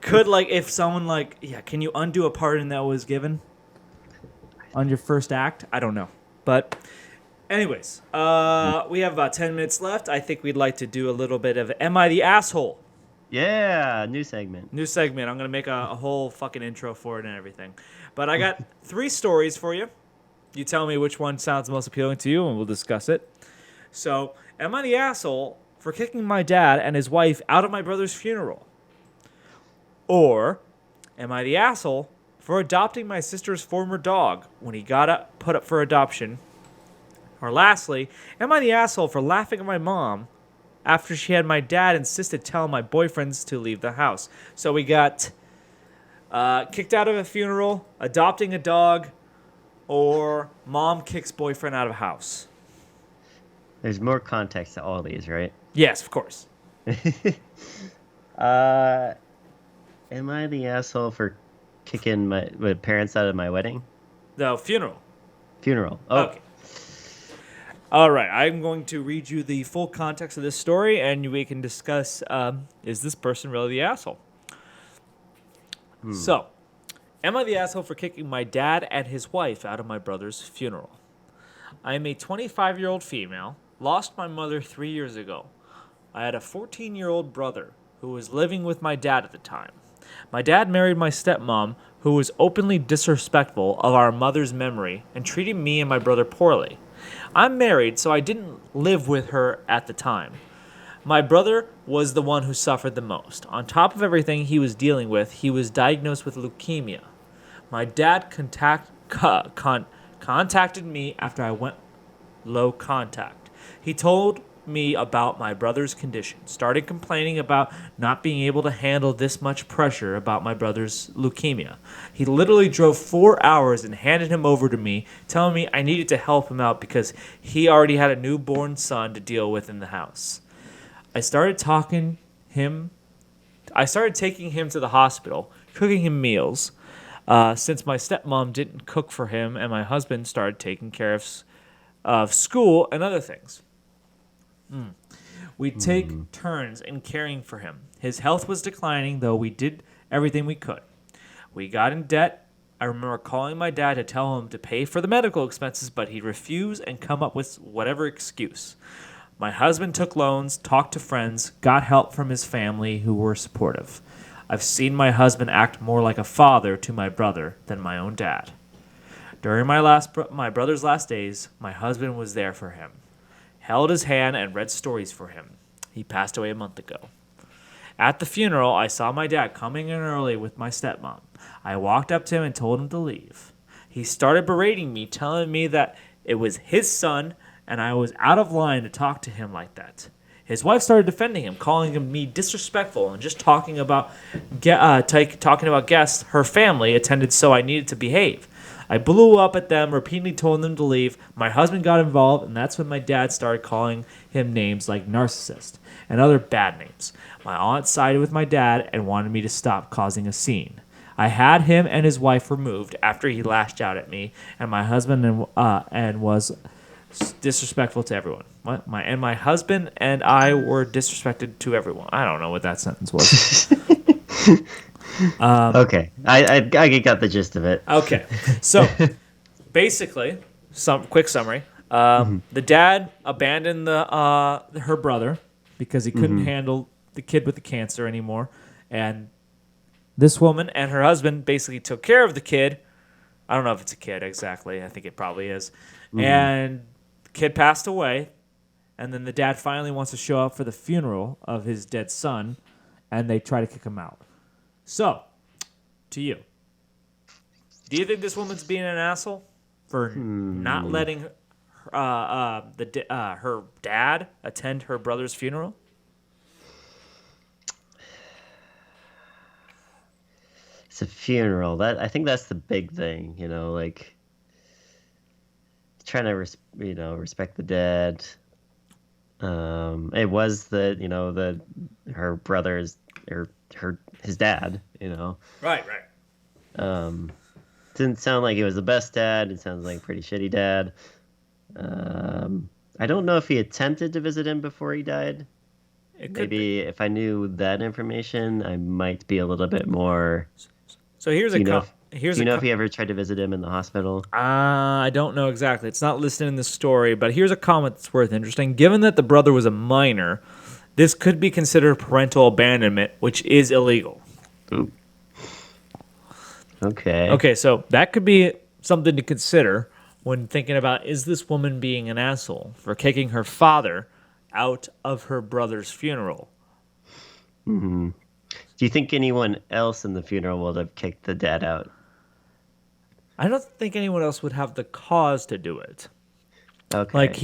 Could like if someone can you undo a pardon that was given on your first act? I don't know, but anyways, we have about 10 minutes left. I think we'd like to do a little bit of Am I the Asshole? Yeah, new segment. New segment. I'm going to make a whole fucking intro for it and everything. But I got 3 stories for you. You tell me which one sounds most appealing to you, and we'll discuss it. So, am I the asshole for kicking my dad and his wife out of my brother's funeral? Or am I the asshole for adopting my sister's former dog when he got put up for adoption? Or lastly, am I the asshole for laughing at my mom after she had my dad insisted telling my boyfriends to leave the house? So we got kicked out of a funeral, adopting a dog, or mom kicks boyfriend out of house. There's more context to all these, right? Yes, of course. Am I the asshole for kicking my parents out of my wedding? The funeral. Funeral. Oh. Okay. All right, I'm going to read you the full context of this story, and we can discuss, is this person really the asshole? So, am I the asshole for kicking my dad and his wife out of my brother's funeral? I am a 25-year-old female, lost my mother 3 years ago. I had a 14-year-old brother who was living with my dad at the time. My dad married my stepmom, who was openly disrespectful of our mother's memory and treated me and my brother poorly. I'm married, so I didn't live with her at the time. My brother was the one who suffered the most. On top of everything he was dealing with, he was diagnosed with leukemia. My dad contacted me after I went low contact. He told me about my brother's condition, started complaining about not being able to handle this much pressure about my brother's leukemia. He literally drove 4 hours and handed him over to me, telling me I needed to help him out because he already had a newborn son to deal with in the house. I started taking him to the hospital, cooking him meals, since my stepmom didn't cook for him and my husband started taking care of school and other things. We'd take turns in caring for him. His health was declining, though we did everything we could. We got in debt. I remember calling my dad to tell him to pay for the medical expenses, but he'd refuse and come up with whatever excuse. My husband took loans, talked to friends, got help from his family who were supportive. I've seen my husband act more like a father to my brother than my own dad. During my brother's last days, my husband was there for him, held his hand and read stories for him. He passed away a month ago. At the funeral, I saw my dad coming in early with my stepmom. I walked up to him and told him to leave. He started berating me, telling me that it was his son and I was out of line to talk to him like that. His wife started defending him, calling me disrespectful and just talking about guests her family attended, so I needed to behave. I blew up at them, repeatedly told them to leave. My husband got involved, and that's when my dad started calling him names like narcissist and other bad names. My aunt sided with my dad and wanted me to stop causing a scene. I had him and his wife removed after he lashed out at me, and my husband and was disrespectful to everyone. My husband and I were disrespected to everyone. I don't know what that sentence was. Okay, I got the gist of it. Okay, so basically, some quick summary. The dad abandoned her brother because he couldn't handle the kid with the cancer anymore, and this woman and her husband basically took care of the kid. I don't know if it's a kid exactly. I think it probably is. And the kid passed away, and then the dad finally wants to show up for the funeral of his dead son, and they try to kick him out. So, to you, do you think this woman's being an asshole? for not letting her dad attend her brother's funeral? It's a funeral. I think that's the big thing, like trying to respect the dead. It was her brother's or his dad, Right. Didn't sound like he was the best dad. It sounds like a pretty shitty dad. I don't know if he attempted to visit him before he died. Maybe if I knew that information, I might be a little bit more. So here's Do you know if he ever tried to visit him in the hospital? I don't know exactly. It's not listed in the story, but here's a comment that's worth interesting. Given that the brother was a minor, this could be considered parental abandonment, which is illegal. Ooh. Okay. Okay, so that could be something to consider when thinking about, is this woman being an asshole for kicking her father out of her brother's funeral? Mm-hmm. Do you think anyone else in the funeral would have kicked the dad out? I don't think anyone else would have the cause to do it. Okay. Like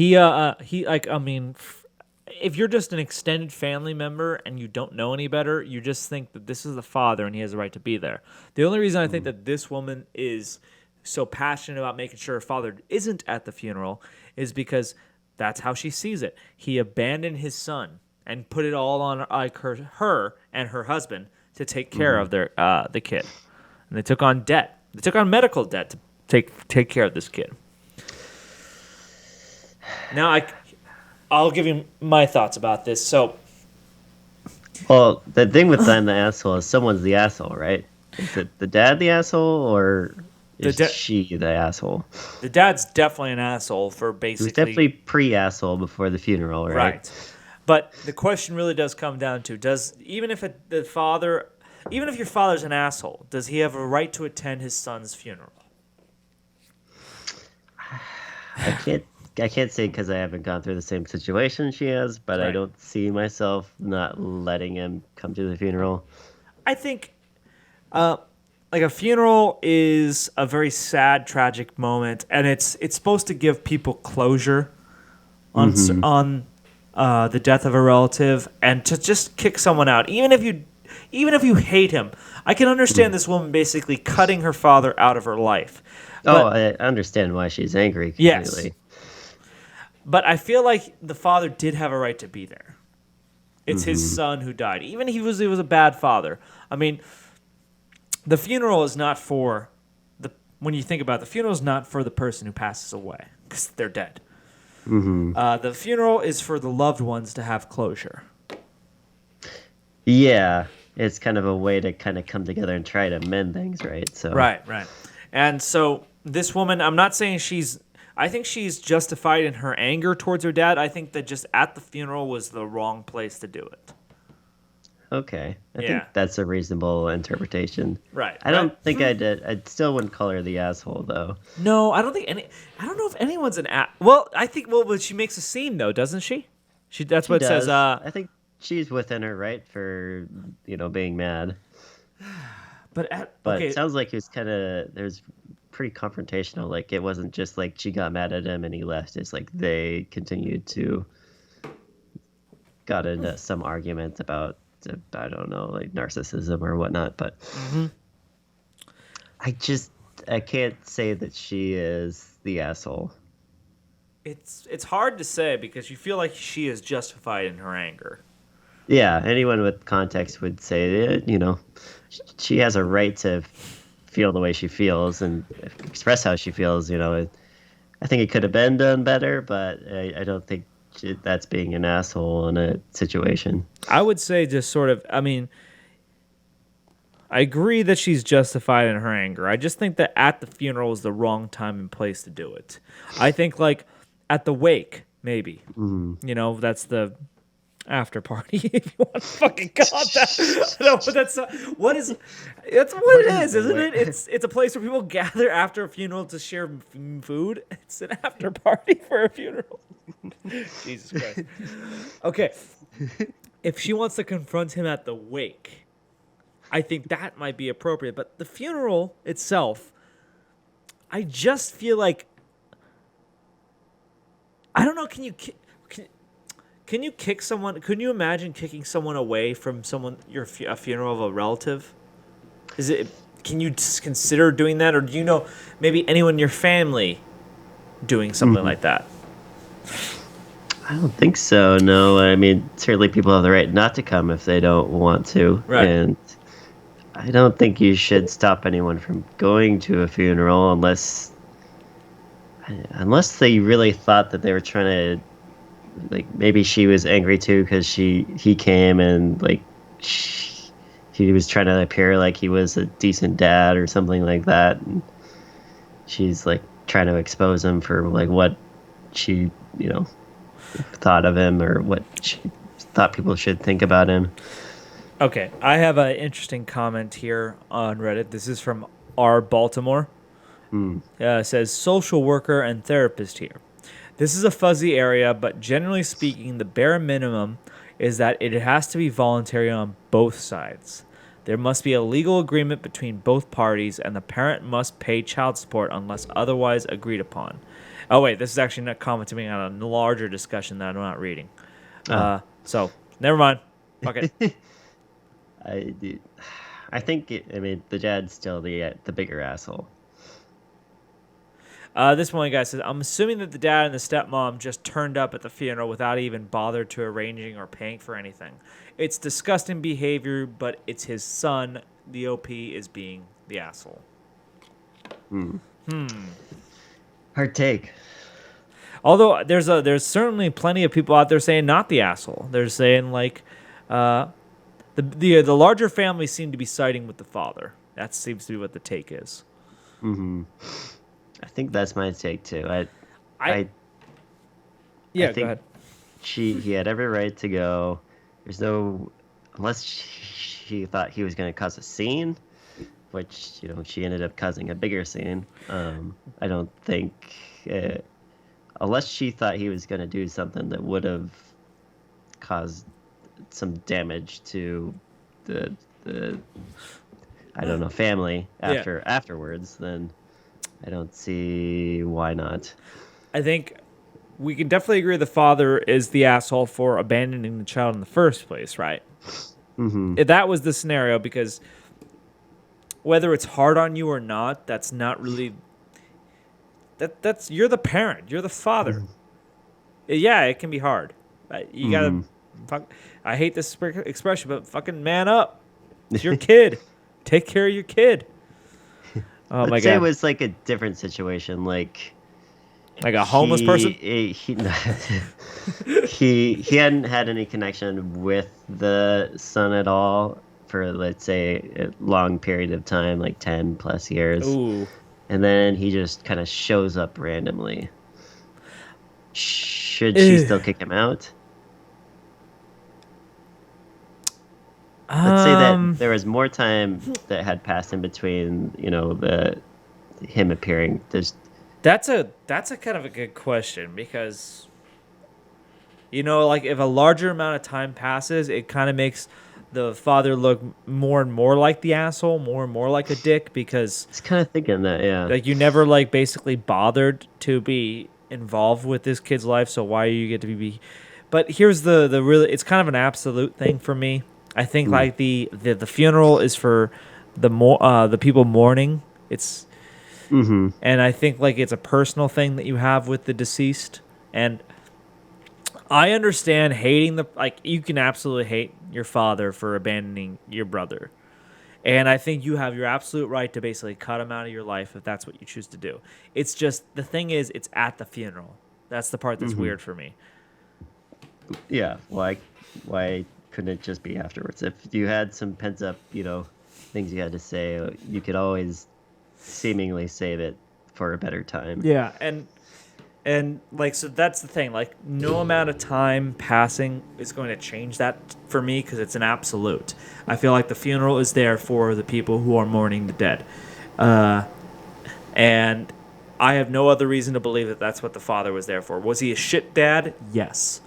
if you're just an extended family member and you don't know any better, you just think that this is the father and he has a right to be there. The only reason I think that this woman is so passionate about making sure her father isn't at the funeral is because that's how she sees it. He abandoned his son and put it all on her and her husband to take care of the kid, and they took on debt. They took on medical debt to take care of this kid. Now I'll give you my thoughts about this. So, well, the thing with I'm the asshole is someone's the asshole, right? Is it the dad the asshole, or is she the asshole? The dad's definitely an asshole for basically. He was definitely pre-asshole before the funeral, right? Right. But the question really does come down to, even if your father's an asshole, does he have a right to attend his son's funeral? I can't say because I haven't gone through the same situation she has, but right. I don't see myself not letting him come to the funeral. I think, like a funeral is a very sad, tragic moment, and it's supposed to give people closure on the death of a relative, and to just kick someone out, even if you hate him. I can understand this woman basically cutting her father out of her life. I understand why she's angry completely. Yes. But I feel like the father did have a right to be there. It's his son who died. Even if he was a bad father. I mean, the funeral is not for when you think about it, the funeral is not for the person who passes away because they're dead. The funeral is for the loved ones to have closure. Yeah, it's kind of a way to kind of come together and try to mend things, right? So Right. And so this woman, I'm not saying I think she's justified in her anger towards her dad. I think that just at the funeral was the wrong place to do it. Okay. I think that's a reasonable interpretation. Right. I don't think I did. I still wouldn't call her the asshole, though. No, I don't know if anyone's an well, I think, but she makes a scene, though, doesn't she? That's what it says. I think she's within her right for, being mad. But it sounds like it was there's pretty confrontational. Like, it wasn't just like she got mad at him and he left. It's like they continued to got into some argument about, I don't know, like narcissism or whatnot. But I can't say that she is the asshole. It's hard to say because you feel like she is justified in her anger. Yeah, anyone with context would say that, she has a right to feel the way she feels and express how she feels. I think it could have been done better, but I don't think that's being an asshole in a situation. I would say just sort of, I agree that she's justified in her anger. I just think that at the funeral is the wrong time and place to do it. I think like at the wake, maybe. That's the after party, if you want to fucking call it that. No, but that's what it is, isn't it? It's a place where people gather after a funeral to share food. It's an after party for a funeral. Jesus Christ. Okay. If she wants to confront him at the wake, I think that might be appropriate. But the funeral itself, I just feel like don't know. Can you kick someone? Can you imagine kicking someone away from someone a funeral of a relative? Is it? Can you consider doing that, or do you know maybe anyone in your family doing something like that? I don't think so. No, I mean certainly people have the right not to come if they don't want to, Right. and I don't think you should stop anyone from going to a funeral unless they really thought that they were trying to, like, maybe she was angry too because he came and like he was trying to appear like he was a decent dad or something like that, and she's like trying to expose him for like what she thought of him or what she thought people should think about him. Okay, I have an interesting comment here on Reddit. This is from R. Baltimore. It says, social worker and therapist here. This is a fuzzy area, but generally speaking, the bare minimum is that it has to be voluntary on both sides. There must be a legal agreement between both parties, and the parent must pay child support unless otherwise agreed upon. Oh, wait, this is actually not commenting on a larger discussion that I'm not reading. So, never mind. Fuck it. I think the dad's still the bigger asshole. This one guy says, I'm assuming that the dad and the stepmom just turned up at the funeral without even bothered to arranging or paying for anything. It's disgusting behavior, but it's his son. The OP is being the asshole. Hard take. Although there's certainly plenty of people out there saying not the asshole. They're saying like the larger family seem to be siding with the father. That seems to be what the take is. I think that's my take too. I go think ahead. he had every right to go. There's no, unless she thought he was going to cause a scene, which she ended up causing a bigger scene. I don't think, unless she thought he was going to do something that would have caused some damage to the I don't know, family afterwards, then I don't see why not. I think we can definitely agree the father is the asshole for abandoning the child in the first place, right? If that was the scenario, because whether it's hard on you or not, that's not really that's you're the parent, you're the father. Yeah, it can be hard. You gotta I hate this expression, but fucking man up. It's your kid. Take care of your kid. Oh my Let's say God. it was like a different situation, like a homeless person? He hadn't had any connection with the son at all for, let's say, a long period of time, like 10 plus years. Ooh. And then he just kind of shows up randomly. Should she still kick him out? Let's say that there was more time that had passed in between, him appearing. That's a kind of a good question, because like if a larger amount of time passes, it kind of makes the father look more and more like the asshole, more and more like a dick, because It's kind of thinking that, yeah. like you never like basically bothered to be involved with this kid's life, so why do you get to be? But here's the really, it's kind of an absolute thing for me. I think like the funeral is for the people mourning. It's and I think like it's a personal thing that you have with the deceased, and I understand hating you can absolutely hate your father for abandoning your brother, and I think you have your absolute right to basically cut him out of your life if that's what you choose to do. It's just the thing is, it's at the funeral. That's the part that's weird for me. Yeah, why couldn't it just be afterwards? If you had some pent up, things you had to say, you could always seemingly save it for a better time. Yeah, and like, so that's the thing. Like, no amount of time passing is going to change that for me, because it's an absolute. I feel like the funeral is there for the people who are mourning the dead, and I have no other reason to believe that that's what the father was there for. Was he a shit dad? Yes.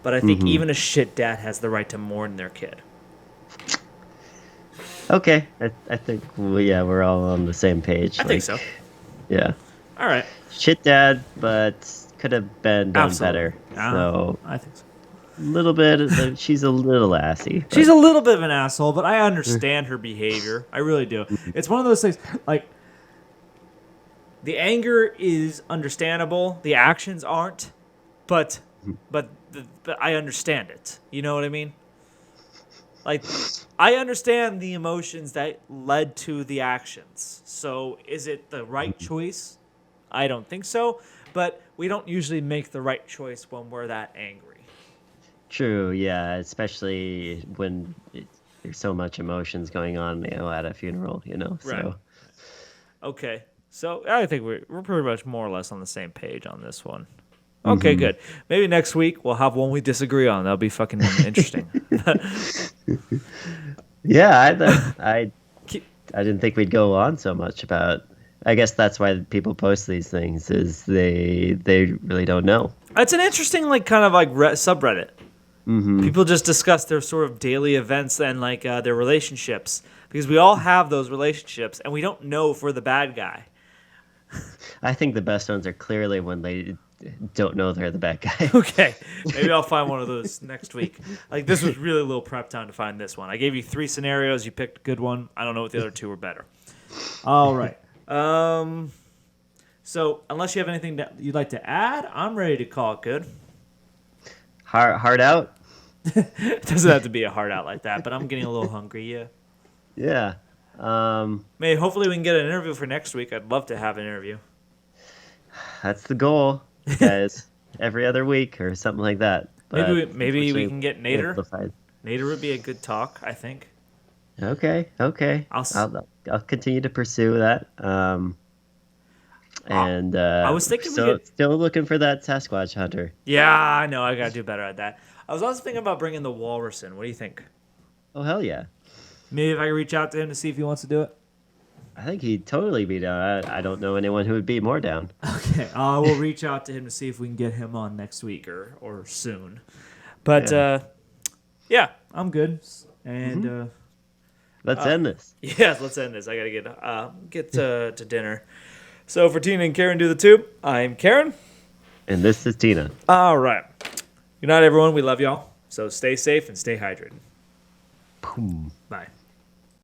But I think even a shit dad has the right to mourn their kid. Okay, I think we're all on the same page. I think so. Yeah. All right. Shit dad, but could have been done better. So I think so. a little bit. She's a little assy. She's a little bit of an asshole, but I understand her behavior. I really do. It's one of those things, like, the anger is understandable. The actions aren't, but I understand it. You know what I mean? Like, I understand the emotions that led to the actions. So, is it the right choice? I don't think so. But we don't usually make the right choice when we're that angry. True, yeah, especially when there's so much emotions going on, at a funeral, so. Right. Okay. So I think we're pretty much more or less on the same page on this one. Okay, good. Maybe next week we'll have one we disagree on. That'll be fucking interesting. Yeah, I didn't think we'd go on so much about. I guess that's why people post these things, is they really don't know. It's an interesting kind of subreddit. Mm-hmm. People just discuss their sort of daily events and their relationships, because we all have those relationships and we don't know if we're the bad guy. I think the best ones are clearly when they don't know they're the bad guy. Okay, maybe I'll find one of those next week. This was really a little prep time to find this one. I gave you 3 scenarios. You picked a good one. I don't know what the other 2 were better. All right. So unless you have anything that you'd like to add, I'm ready to call it good. Hard out? It doesn't have to be a hard out like that, but I'm getting a little hungry, yeah. Yeah. Maybe hopefully we can get an interview for next week. I'd love to have an interview. That's the goal, guys. Every other week or something like that. But maybe we can get Nader. Nader would be a good talk, I think. Okay. I'll continue to pursue that. I was thinking still looking for that Sasquatch hunter. Yeah, I know. I gotta do better at that. I was also thinking about bringing the walrus in. What do you think? Oh, hell yeah. Maybe if I could reach out to him to see if he wants to do it. I think he'd totally be down. I don't know anyone who would be more down. Okay, we'll reach out to him to see if we can get him on next week or soon. But yeah, I'm good. And let's end this. Yeah, let's end this. I gotta get to dinner. So for Tina and Karen do the tube, I'm Karen. And this is Tina. All right. Good night, everyone. We love y'all. So stay safe and stay hydrated. Boom. Bye.